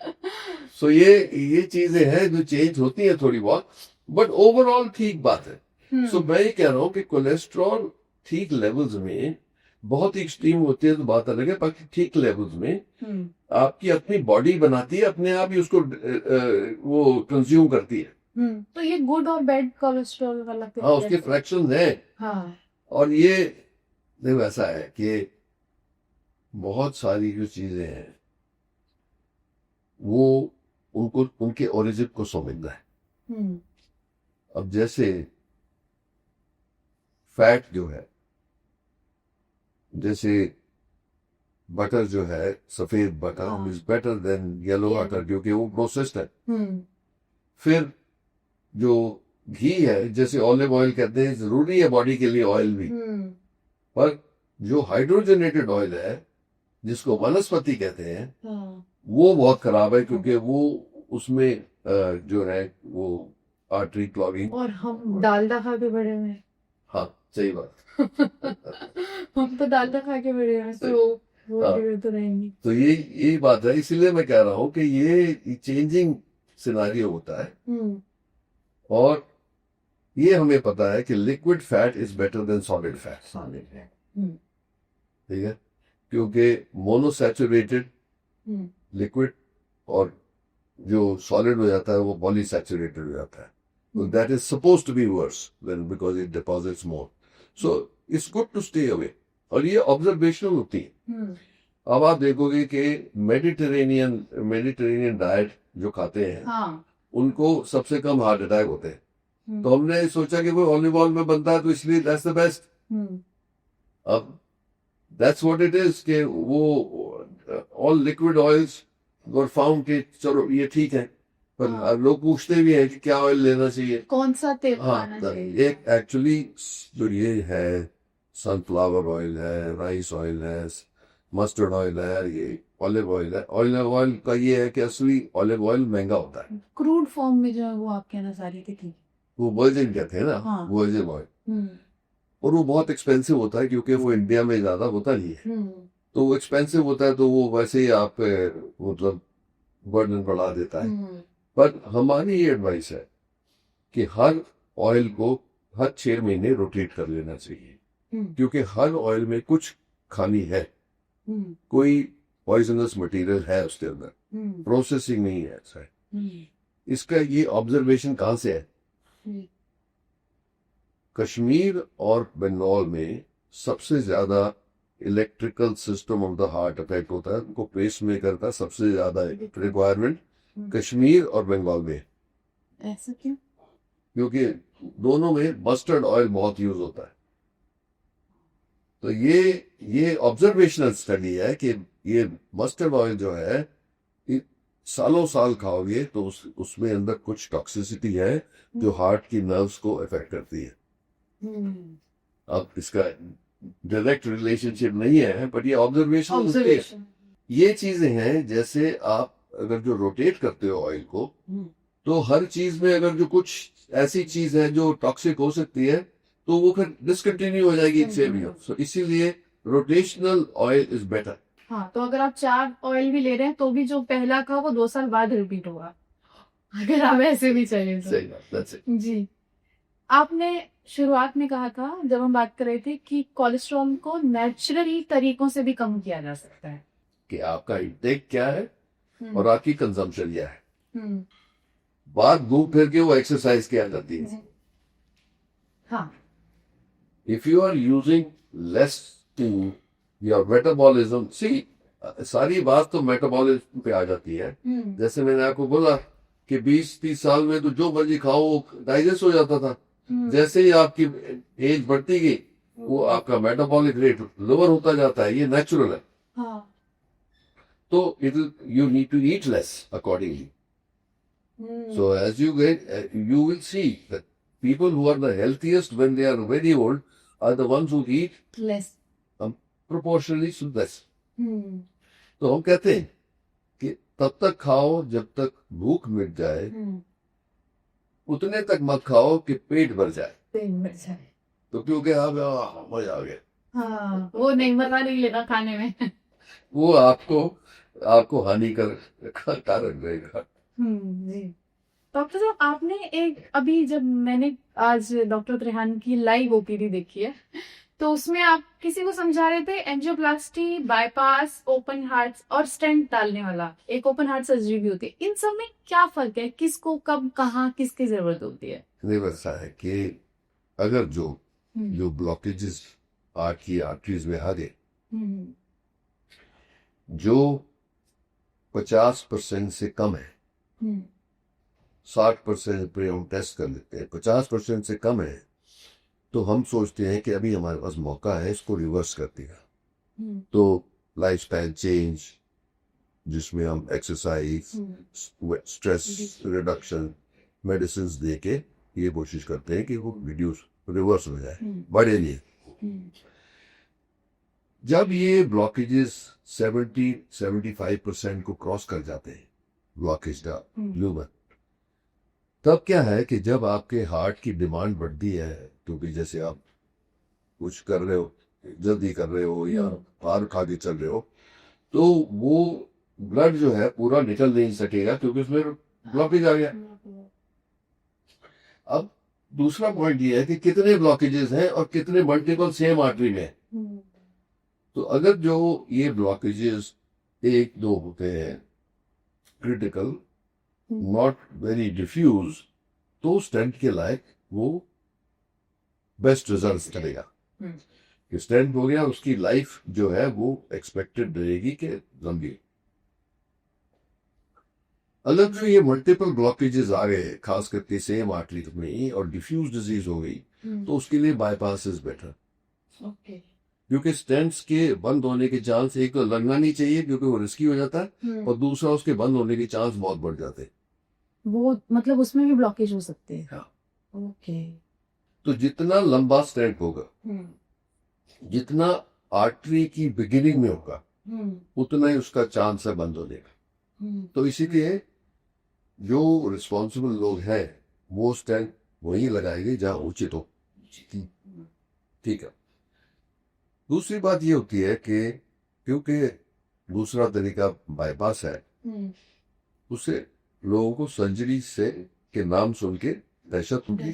सो ये चीजें हैं जो चेंज होती है थोड़ी बहुत, बट ओवरऑल ठीक बात है। सो मैं ये कह रहा हूँ कि कोलेस्ट्रॉल ठीक लेवल्स में, बहुत एक्सट्रीम होती है तो बात अलग है, बाकी ठीक लेवल्स में आपकी अपनी बॉडी बनाती है, अपने आप ही उसको वो कंज्यूम करती है। तो ये गुड और बैड कोलेस्ट्रॉल वाला हाँ, उसके फ्रैक्शंस हैं। हाँ, और ये देखो ऐसा है कि बहुत सारी जो चीजें हैं वो उनको उनके ओरिजिन को समझना है। अब जैसे फैट जो है, जैसे बटर जो है, सफेद बटर हाँ। Is better than yellow Yeah. Butter क्योंकि वो प्रोसेस्ड है। फिर जो घी है, जैसे ऑलिव ऑयल कहते हैं, जरूरी है बॉडी के लिए ऑयल भी, पर जो हाइड्रोजनेटेड ऑयल है जिसको वनस्पति कहते हैं, वो बहुत खराब है क्योंकि वो उसमें जो है वो आर्टरी क्लॉगिंग। और हम डालडा खा के बड़े हुए हैं। हाँ सही बात। हम तो डालडा खा के बड़े हैं, तो वो हाँ। तो रहेंगे। तो यही बात है, इसीलिए मैं कह रहा हूँ कि ये चेंजिंग सिनारियो होता है। और ये हमें पता है कि liquid fat is better than solid fat. ठीक है, क्योंकि मोनोसैचुरेटेड लिक्विड और जो सॉलिड हो जाता है वो पॉलीसैचुरेटेड हो जाता है। So that is supposed to be worse when because it deposits more. So it's good to stay away. और ये ऑब्जर्वेशनल होती है। अब आप देखोगे कि मेडिटेरेनियन डाइट जो खाते हैं, हाँ, उनको सबसे कम हार्ट अटैक होते हैं। तो हमने सोचा कि वो ऑलिव ऑयल में बनता है तो इसलिए दैट्स द बेस्ट। अब दैट्स व्हाट इट इज कि वो all liquid oils were found कि चलो ये ठीक है, पर हाँ। लोग पूछते भी हैं कि क्या ऑयल लेना चाहिए। कौन सा तेल हाँ, खाना चाहिए? एक एक्चुअली जो ये है सनफ्लावर ऑयल है, राइस ऑयल है, मस्टर्ड ऑयल है, ये ऑलिव ऑयल है। ऑलिव ऑयल का ये है कि असली ऑलिव ऑयल महंगा होता है, क्रूड फॉर्म में जो है वो आप कहना चाह रही थी कि वो वर्जिन कहते हैं ना, हाँ। Virgin oil. और वो बहुत एक्सपेंसिव होता है क्योंकि वो इंडिया में ज़्यादा होता नहीं है, तो वो एक्सपेंसिव होता है, तो वो वैसे ही आप मतलब बर्डन बढ़ा देता है। पर हमारी ये एडवाइस है कि हर ऑयल को हर 6 महीने रोटेट कर लेना चाहिए, क्योंकि हर ऑयल में कुछ खामी है, कोई पॉइजनस मटेरियल है उसके अंदर, प्रोसेसिंग नहीं है ऐसा है। इसका ये ऑब्जर्वेशन कहाँ से है? कश्मीर और बंगाल में सबसे ज्यादा electrical system of the heart affect होता है, उनको पेस मेकर का सबसे ज्यादा रिक्वायरमेंट कश्मीर और बंगाल में है। ऐसा क्यों? क्योंकि दोनों में मस्टर्ड ऑयल बहुत यूज होता है। तो ये ऑब्जर्वेशनल स्टडी है कि ये मस्टर्ड ऑयल जो है सालों साल खाओगे तो उसमें अंदर कुछ टॉक्सिसिटी है जो हार्ट की नर्व्स को अफेक्ट करती है। अब इसका डायरेक्ट रिलेशनशिप नहीं है, बट ये ऑब्जर्वेशन ये चीजें हैं। जैसे आप अगर जो रोटेट करते हो ऑयल को, तो हर चीज में अगर जो कुछ ऐसी चीज है जो टॉक्सिक हो सकती है तो वो फिर डिसकंटिन्यू हो जाएगी इससे भी। So, इसीलिए रोटेशनल ऑयल इज बेटर। हाँ, तो अगर आप 4 ऑयल भी ले रहे हैं तो भी जो पहला का वो 2 साल बाद रिपीट होगा, अगर आप ऐसे भी चले तो। सही बात, that's it। जी, आपने शुरुआत में कहा था जब हम बात कर रहे थे कि कोलेस्ट्रॉल को नेचुरली तरीकों से भी कम किया जा सकता है, कि आपका इंटेक क्या है और आपकी कंजम्पशन क्या है। हम्म, बात घूम फिर के वो एक्सरसाइज किया जाती है। हाँ, if you are using less to your metabolism, see सारी बात तो मेटाबॉलिज्म पे आ जाती है। जैसे मैंने आपको बोला कि 20-30 साल में तो जो मर्जी खाओ वो डाइजेस्ट हो जाता था। जैसे ही आपकी एज बढ़ती गई वो आपका मेटाबॉलिक रेट लोअर होता जाता है, ये नेचुरल है। हाँ, तो you need to eat less accordingly. So as you get, you will see that people who are the healthiest when they are very old are the ones who eat less, proportionally less. तो हम कहते हैं कि तब तक खाओ जब तक भूख मिट जाए, उतने तक मत खाओ कि पेट भर जाए। तो क्योंकि आप मजा आ गया, हाँ, वो नहीं मजा नहीं लेना खाने में। वो आपको हानिकारक रहेगा। जी, डॉक्टर साहब आपने एक अभी जब मैंने आज डॉक्टर त्रेहान की लाइव ओपीडी देखी है तो उसमें आप किसी को समझा रहे थे एंजियोप्लास्टी, बाईपास, ओपन हार्ट और स्टेंट डालने वाला एक ओपन हार्ट सर्जरी भी होती है। इन सब में क्या फर्क है, किसको कब कहाँ किसकी जरूरत होती है? नहीं, वैसा है कि अगर जो ब्लॉकेजेस हार्ट की आर्टरीज में आ गए, जो 50% से कम है, 60% पे हम टेस्ट कर लेते हैं, 50% से कम है तो हम सोचते हैं कि अभी हमारे पास मौका है इसको रिवर्स कर देगा। तो लाइफस्टाइल चेंज, जिसमें हम एक्सरसाइज, स्ट्रेस रिडक्शन, मेडिसिन दे के ये कोशिश करते हैं कि वो रिवर्स हो जाए, बढ़े नहीं। जब ये ब्लॉकेजेस 70-75% को क्रॉस कर जाते हैं ब्लॉकेज का ल्यूमर, तब क्या है कि जब आपके हार्ट की डिमांड बढ़ती है, क्योंकि जैसे आप कुछ कर रहे हो, जल्दी कर रहे हो या बाहर खा के चल रहे हो, तो वो ब्लड जो है पूरा निकल नहीं सकेगा क्योंकि उसमें ब्लॉकेज आ गया। अब दूसरा पॉइंट ये है कि कितने ब्लॉकेजेस हैं और कितने मल्टीपल सेम आर्टरी में है। तो अगर जो ये ब्लॉकेजेस 1-2 होते हैं क्रिटिकल, नॉट वेरी डिफ्यूज, तो स्टेंट के लायक वो बेस्ट रिजल्ट करेगा। कि स्टेंट हो गया, उसकी लाइफ जो है वो एक्सपेक्टेड रहेगी कि लंबी। अगर जो ये मल्टीपल ब्लॉकेजेस आ गए, खास करके सेम आर्टरी में, और डिफ्यूज डिजीज हो गई, तो उसके लिए बाईपास इज बेटर। क्योंकि स्टेंट्स के बंद होने के चांस, एक तो लगना नहीं चाहिए क्योंकि वो रिस्की हो जाता है, और दूसरा उसके बंद होने के चांस बहुत बढ़ जाते हैं। वो मतलब उसमें भी ब्लॉकेज हो सकते हैं। हाँ। ओके। तो जितना लंबा स्टेंट होगा, जितना आर्टरी की बिगिनिंग में होगा, उतना ही उसका चांस है बंद होने का। तो इसीलिए जो रिस्पॉन्सिबल लोग हैं वो स्टेंट वही लगाएंगे जहां उचित हो। ठीक है। दूसरी बात ये होती है कि क्योंकि दूसरा तरीका बाईपास है, उससे लोगों को सर्जरी से के नाम सुन के दहशत होगी।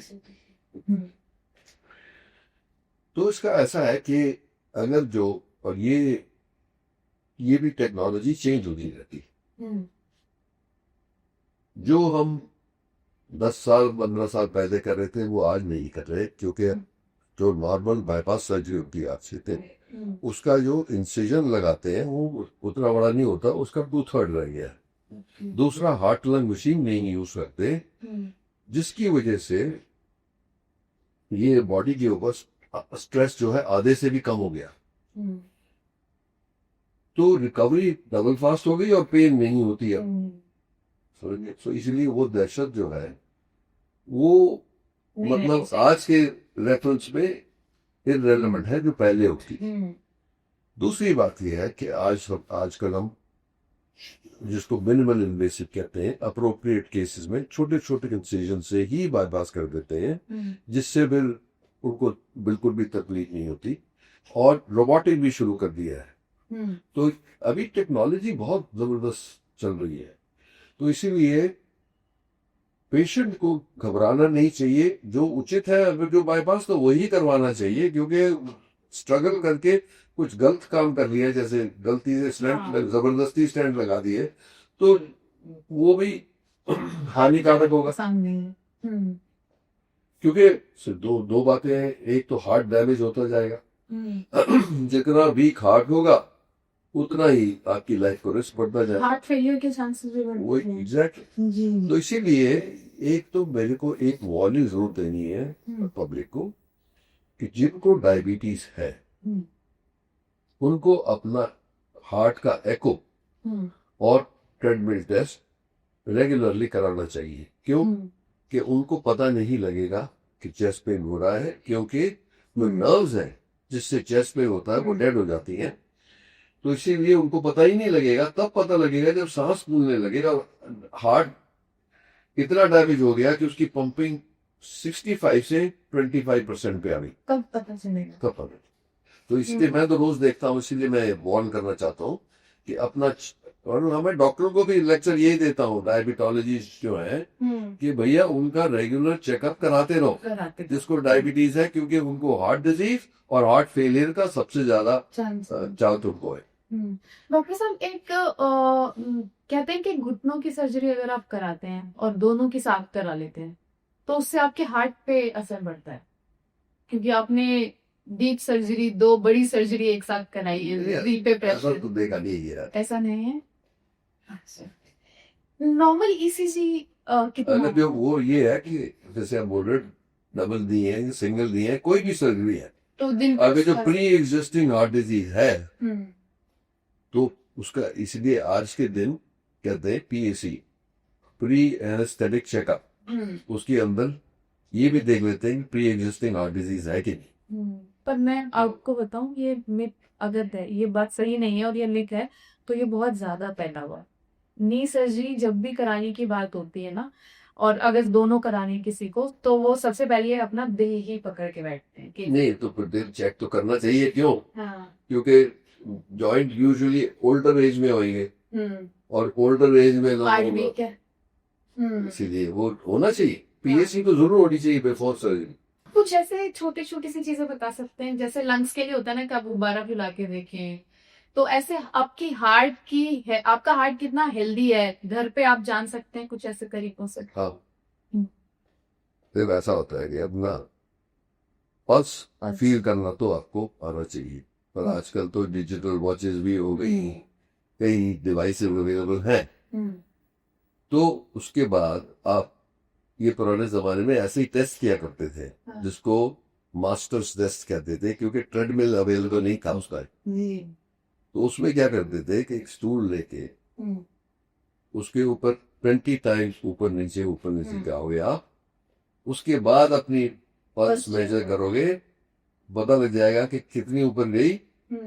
तो इसका ऐसा है कि अगर जो और ये भी टेक्नोलॉजी चेंज होती रहती है। जो हम 10 साल 15 साल पहले कर रहे थे वो आज नहीं कर रहे, क्योंकि जो नॉर्मल बाईपास सर्जरी होती है आज से थे, उसका जो इंसिजन लगाते हैं वो उतना बड़ा नहीं होता, उसका 2/3 रह गया है। दूसरा हार्ट लंग मशीन नहीं यूज करते, जिसकी वजह से ये बॉडी के ऊपर स्ट्रेस जो है आधे से भी कम हो गया। तो रिकवरी डबल फास्ट हो गई और पेन नहीं होती है। तो इसलिए वो दहशत जो है वो मतलब आज के रेफरेंस में इररिलेवेंट है जो पहले होती। दूसरी बात यह है कि आजकल हम जिसको मिनिमल इन्वेसिव कहते हैं, अप्रोप्रिएट केसेस में छोटे छोटे इंसिजन से ही बाईपास कर देते हैं, जिससे फिर उनको बिल्कुल भी तकलीफ नहीं होती, और रोबोटिक भी शुरू कर दिया है। तो अभी टेक्नोलॉजी बहुत जबरदस्त चल रही है, तो इसीलिए पेशेंट को घबराना नहीं चाहिए। जो उचित है अगर जो बाईपास तो वही करवाना चाहिए, क्योंकि स्ट्रगल करके कुछ गलत काम कर लिया, जैसे गलती से स्टेंट जबरदस्ती स्टेंट लगा दिए, तो वो भी हानिकारक होगा। क्योंकि दो बातें हैं, एक तो हार्ट डैमेज होता जाएगा, जितना वीक हार्ट होगा उतना ही आपकी लाइफ को रिस्क बढ़ता जाएगा, हार्ट फेलियर के चांसेस भी बढ़ते वही हैं। एग्जैक्टली। तो इसीलिए एक तो मेरे को एक वार्निंग जरूर देनी है पब्लिक को कि जिनको डायबिटीज है उनको अपना हार्ट का एको और ट्रेडमिल टेस्ट रेगुलरली कराना चाहिए। क्यों? कि उनको पता नहीं लगेगा कि चेस्ट पेन हो रहा है, क्योंकि जो नर्व्स हैं जिससे चेस्ट पेन होता है वो डेड हो जाती हैं। तो इसीलिए उनको पता ही नहीं लगेगा, तब पता लगेगा जब सांस फूलने लगेगा। हार्ट इतना डैमेज हो गया कि उसकी पंपिंग 65 से 25% पे आ गई। कब पता चलेगा? कब पता? तो इसलिए मैं तो रोज देखता हूँ, इसीलिए मैं वार्न करना चाहता हूँ कि अपना, और हमें डॉक्टरों को भी लेक्चर यही देता हूँ, डायबिटोलॉजिस्ट जो है, कि भैया उनका रेगुलर चेकअप कराते रहो जिसको डायबिटीज है, क्योंकि उनको हार्ट डिजीज और हार्ट फेलियर का सबसे ज्यादा चांस उनको है। डॉक्टर साहब, एक कहते हैं कि घुटनों की सर्जरी अगर आप कराते हैं और दोनों की साथ करा लेते हैं तो उससे आपके हार्ट पे असर पड़ता है, क्योंकि आपने डीप सर्जरी, 2 बड़ी सर्जरी एक साथ कराई है, री पे प्रेशर तो देखा नहीं है यार, ऐसा नहीं है। अच्छा, नॉर्मल ईसीजी कितना? अगर जो वो ये है कि जैसे आप बोल रहे डबल दी है, सिंगल दी है, कोई भी सर्जरी है, तो दिन अगर जो प्री एग्जिस्टिंग हार्ट डिजीज है तो उसका, इसलिए आज के दिन कहते हैं पीएसी, प्री एनेस्थेटिक चेकअप, उसके अंदर ये भी देख लेते हैं प्री एग्जिस्टिंग हार्ट डिजीज है कि नहीं। पर मैं आपको बताऊं, ये मिथ अगर है, ये बात सही नहीं है और ये मिथ है, तो ये बहुत ज्यादा फैला हुआ है। नी सर्जरी जब भी कराने की बात होती है ना, और अगर दोनों कराने किसी को, तो वो सबसे पहले अपना दिल ही पकड़ के बैठते हैं कि नहीं, तो फिर दिल चेक तो करना चाहिए। क्यों? हाँ। क्योंकि जॉइंट यूजुअली ओल्डर एज में होंगे, और ओल्डर एज में इसीलिए वो होना चाहिए, पीएससी तो जरूर होनी चाहिए बिफोर सर्जरी। कुछ ऐसे छोटी छोटी सी चीजें बता सकते हैं, जैसे लंग्स के लिए होता है ना कि आप गुब्बारा फैला के देखें, तो ऐसे आपकी हार्ट की है, आपका हार्ट कितना हेल्दी है घर पे आप जान सकते हैं कुछ ऐसे तरीकों से। हाँ, फिर ऐसा होता है कि अपना पल्स फील करना तो आपको आना चाहिए, पर आजकल तो डिजिटल वॉचेस भी हो गई, कई डिवाइसेस अवेलेबल हैं। तो उसके बाद आप, ये पुराने जमाने में ऐसे ही टेस्ट किया करते थे, जिसको मास्टर्स टेस्ट कहते थे, क्योंकि ट्रेडमिल अवेलेबल नहीं था उसका। तो उसमें क्या करते थे कि एक स्टूल लेके उसके ऊपर 20 टाइम्स ऊपर नीचे गाओगे आप, उसके बाद अपनी पल्स मेजर करोगे, पता लग जाएगा कि कितनी ऊपर गई,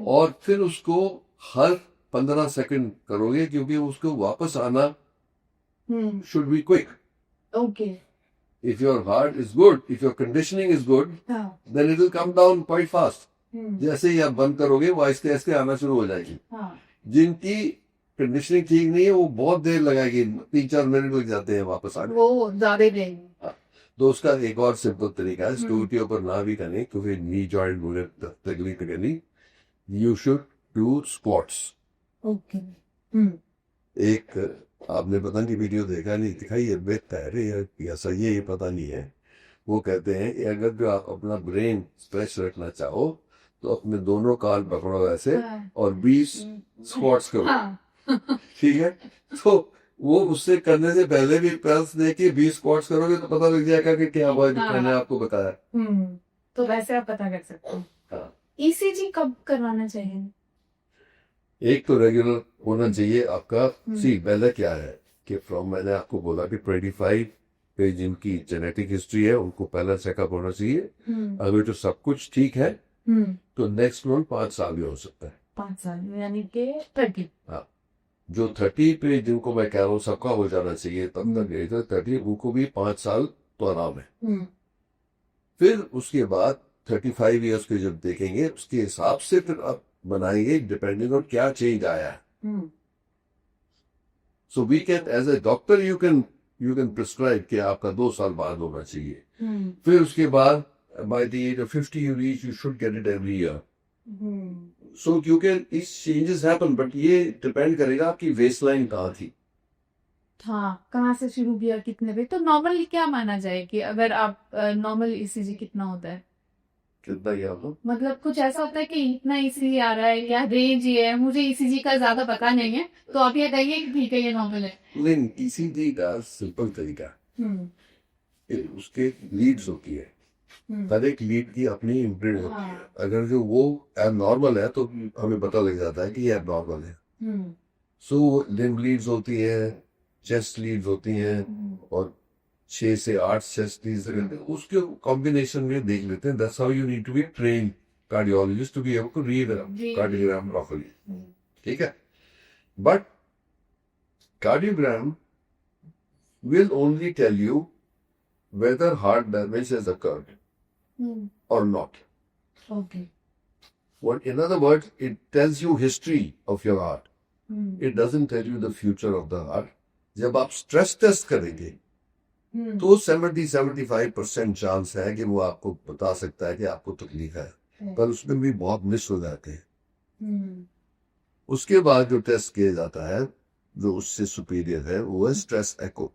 और फिर उसको हर 15 सेकंड करोगे, क्योंकि उसको वापस आना should be quick. Okay. If your heart is good, if your conditioning is good, हाँ, then it will come down quite fast. हम्म, जैसे ही आप बंद करोगे वो आहिस्ते आहिस्ते आना शुरू हो जाएगी. हाँ, जिनकी कंडीशनिंग ठीक नहीं है वो बहुत देर लगाएगी, 3-4 मिनट लग जाते हैं वापस आने. वो ज्यादा रहेंगे. तो उसका एक और सिंपल तरीका है, स्टूल के ऊपर ना भी करने क्योंकि नी जॉइंट मुझे तकलीफ करनी. You should do squats. Okay. एक आपने पता नहीं वीडियो देखा नहीं दिखाई है, बेहतर है या सही है ये पता नहीं है. वो कहते हैं कि अगर जो आप अपना ब्रेन स्ट्रेच रखना चाहो तो अपने दोनों कान पकड़ो ऐसे हाँ, और 20 स्क्वाट्स करो. हाँ, ठीक है. तो वो उससे करने से पहले भी पल्स दे के 20 स्क्वाट्स करोगे तो पता लग जाएगा कि क्या हुआ जो हाँ. मैंने आपको बताया. तो वैसे आप पता कर सकते हैं. हाँ. ईसीजी कब करवाना चाहिए? एक तो रेगुलर होना चाहिए आपका. हम्म. सी पहले क्या है कि फ्रॉम मैंने आपको बोला कि 25 पे जिनकी जेनेटिक हिस्ट्री है उनको पहला चेकअप होना चाहिए. अगर तो सब कुछ ठीक है तो नेक्स्ट मंथ 5 साल भी हो सकता है. 5 साल यानी कि 30. हाँ. जो 30 पे जिनको मैं कह रहा हूँ सबका हो जाना चाहिए तब तक गए थे 30, उनको भी 5 साल तो आराम है. फिर उसके बाद 35 ईयर्स के जब देखेंगे उसके हिसाब से फिर आप बनाएंगे डिपेंडिंग ऑन क्या चेंज आया है. So we can as a doctor you can prescribe कि आपका 2 साल बाद होना चाहिए. फिर उसके बाद by the age of 50 you reach, you should get it every year. So क्योंकि इस चेंजेस हैपन बट ये डिपेंड करेगा आपकी वेस्टलाइन कहाँ थी. हाँ, कहाँ से शुरू किया, कितने पे. तो नॉर्मली क्या माना जाए कि अगर आप नॉर्मल ईसीजी कितना होता है? कितना ही आपको मतलब कुछ ऐसा होता है कि इतना ईसीजी आ रहा है या रेंज ये है, मुझे ईसीजी का ज्यादा पता नहीं है तो आप ये कहिए कि ठीक है ये नॉर्मल है. लेकिन ईसीजी का सिंपल तरीका है, उसके लीड्स होती है. हर एक लीड की अपनी इम्प्रिंट होती है. हाँ. अगर जो वो एबनॉर्मल है तो हमें पता लग जाता है कि ये एबनॉर्मल है. सो लिम्ब लीड्स होती है, चेस्ट लीड्स होती हैं और 6 से 8 चेस्ट लीड्स रहते हैं. उसके कॉम्बिनेशन में देख लेते हैं. That's how you need to be trained cardiologist to be able to read cardiogram properly. ठीक है. But cardiogram will only tell you whether heart damage has occurred or not. Okay. What, in other words, it tells you history of your heart. It doesn't tell you the future of the heart. जब आप stress test करेंगे तो 70-75% chance है कि वो आपको बता सकता है कि आपको तकलीफ है, पर उसमें भी बहुत मिस हो जाते हैं. उसके बाद जो टेस्ट किया जाता है जो उससे सुपीरियर है वो है स्ट्रेस एको.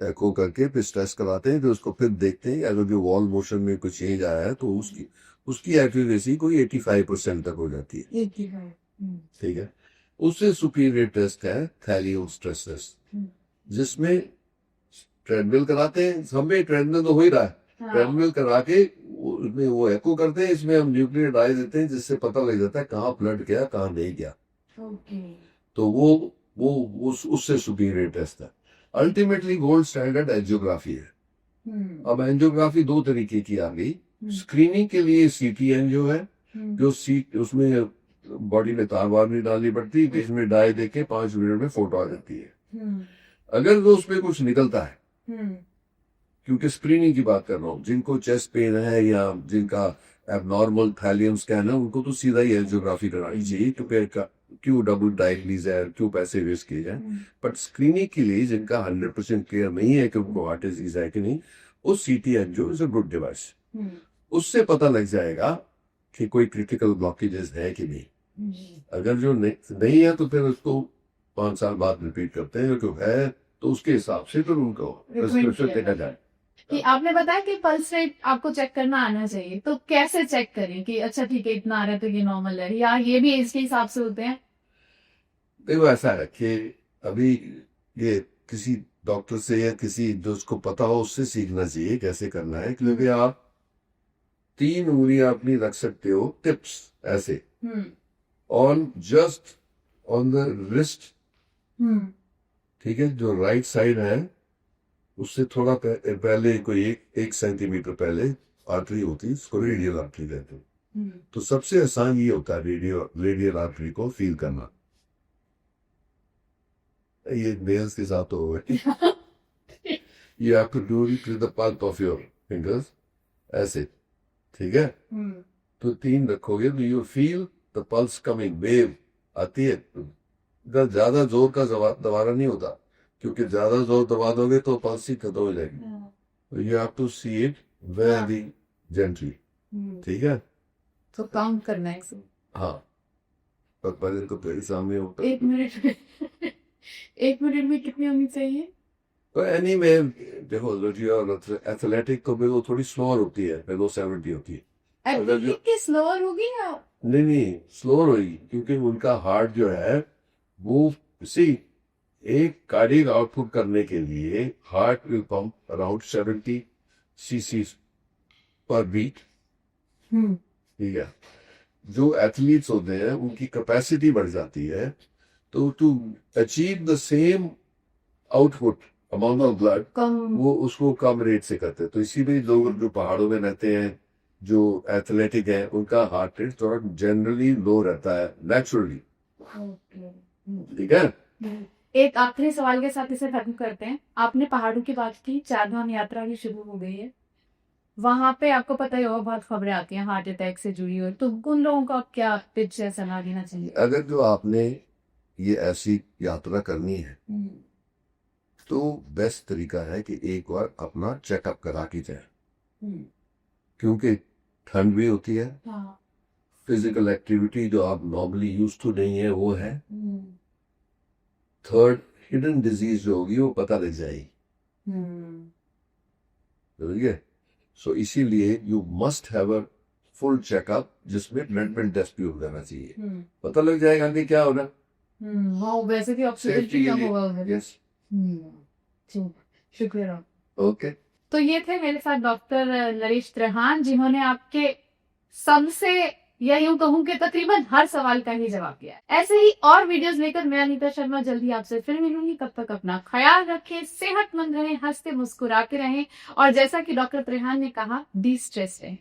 एको करके फिर स्ट्रेस कराते हैं, फिर उसको फिर देखते हैं अगर जो वॉल मोशन में कुछ चेंज आया है तो उसकी एक्यूरेसी कोई 85% तक हो जाती है. ठीक है. उससे सुपीरियर टेस्ट है थैलियम स्ट्रेस टेस्ट, जिसमें ट्रेडमिल कराते हैं. हमें ट्रेडमिल तो हो ही रहा है. ट्रेडमिल करा के उसमें वो एको करते हैं, इसमें हम न्यूक्लियर डाई देते हैं जिससे पता लग जाता है कहाँ ब्लड गया कहाँ नहीं गया. तो वो उससे सुपीरियर टेस्ट है. अल्टीमेटली गोल्ड स्टैंडर्ड एंजियोग्राफी है. अब एंजियोग्राफी 2 तरीके की आ गई. स्क्रीनिंग के लिए सीटी एंजियो है जो उसमें बॉडी में तार वार नहीं डालनी पड़ती, इसमें डाई देके 5 मिनट में फोटो आ जाती है. अगर तो उसमें कुछ निकलता है, क्योंकि स्क्रीनिंग की बात कर रहा हूँ, जिनको चेस्ट पेन है या जिनका एबनॉर्मल थैलियम स्कैन है उनको तो सीधा ही एंजियोग्राफी करानी चाहिए, क्योंकि क्यों डबल डायलिसिस है, क्यों पैसे वेस्ट किए जाए. बट स्क्रीनिंग के लिए जिनका 100% क्लियर नहीं है कि उनको हार्ट डिजीज है कि नहीं, वो CT angio is a good device. उससे पता लग जाएगा कि कोई क्रिटिकल ब्लॉकेजेस है कि नहीं. अगर जो नहीं है तो फिर उसको 5 साल बाद रिपीट करते हैं. जो है तो उसके हिसाब से फिर उनको प्रिस्क्रिप्शन देना जाए. कि आपने बताया कि पल्स रेट आपको चेक करना आना चाहिए, तो कैसे चेक करें कि अच्छा ठीक है इतना आ रहा है तो ये नॉर्मल है, या ये भी एज के हिसाब से होते हैं? देखो ऐसा है कि अभी ये किसी डॉक्टर से या किसी जो उसको पता हो उससे सीखना चाहिए कैसे करना है. क्योंकि आप 3 उंगलियां अपनी रख सकते हो टिप्स ऐसे on just on the wrist. ठीक है. जो राइट साइड है उससे थोड़ा पहले कोई 1 सेंटीमीटर पहले आर्टरी होती है, उसको रेडियल आर्टरी कहते हैं. तो सबसे आसान ये होता है रेडियल आर्टरी को फील करना. ये नेल्स के साथ तो You have to do it with the palm of your fingers. ऐसे, ठीक है? तो 3 रखोगे तो you feel the pulse coming, wave आती है. इधर ज्यादा जोर का दबाना नहीं होता, क्योंकि ज्यादा जोर दबा दोगे तो पल्स ही खत्म हो जाएगी. तो you have to see it very gently. ठीक है? तो काउंट करना है इसमें. हाँ, पर पहले तो तेरे सामने होता. 1 मिनट में 1 मिनट में कितनी होनी चाहिए? तो एनीवे देखो, एथलेटिक को भी वो थोड़ी स्लोअर होती है, वो 70 होती है. एथलेटिक की स्लोअर होगी या नहीं, स्लोअर होगी, क्योंकि उनका हार्ट जो है वो एक कार्डियक आउटपुट करने के लिए heart will pump around 70 cc पर बीट. ठीक है? जो एथलीट्स होते हैं उनकी कैपेसिटी बढ़ जाती है, तो to achieve the same output amount of blood वो उसको कम रेट से करते हैं. तो इसीलिए लोग जो पहाड़ों में रहते हैं, जो एथलेटिक है, उनका हार्ट रेट थोड़ा जनरली लो रहता है नेचुरली. ठीक है? एक आखिरी सवाल के साथ इसे खत्म करते हैं. आपने पहाड़ों की बात की, 4 धाम यात्रा भी शुरू हो गई है. वहां पे आपको पता ही होगा बहुत खबरें आती हैं हार्ट अटैक से जुड़ी हुई, तो उन लोगों को आप क्या टिप्स या सलाह देना चाहिए? अगर जो आपने ये ऐसी यात्रा करनी है तो बेस्ट तरीका है कि एक बार अपना चेकअप करा की जाए, क्योंकि ठंड भी होती है. फिजिकल एक्टिविटी जो आप नॉर्मली यूज टू नहीं है वो है. थर्ड, हिडन डिजीज जो होगी वो पता लग जाएगी. ठीक है? सो इसीलिए you must have a full checkup, जिसमें ब्लड टेस्ट भी हो जाना चाहिए. पता लग जाएगा कि क्या होना. वो वैसे भी ऑक्सीजन Safety कम के लिए. होगा उधर. यस. शुक्रिया. ओके. तो ये थे मेरे साथ डॉक्टर नरेश त्रेहान, जिन्होंने आपके सबसे या यूं कहूं कि तकरीबन हर सवाल का ही जवाब दिया. ऐसे ही और वीडियोस लेकर मैं अनीता शर्मा जल्दी आपसे फिर मिलूंगी. तब तक अपना ख्याल रखें, सेहतमंद रहें, हंसते मुस्कुराते रहें, और जैसा कि डॉक्टर त्रेहान ने कहा, डी स्ट्रेस रहें.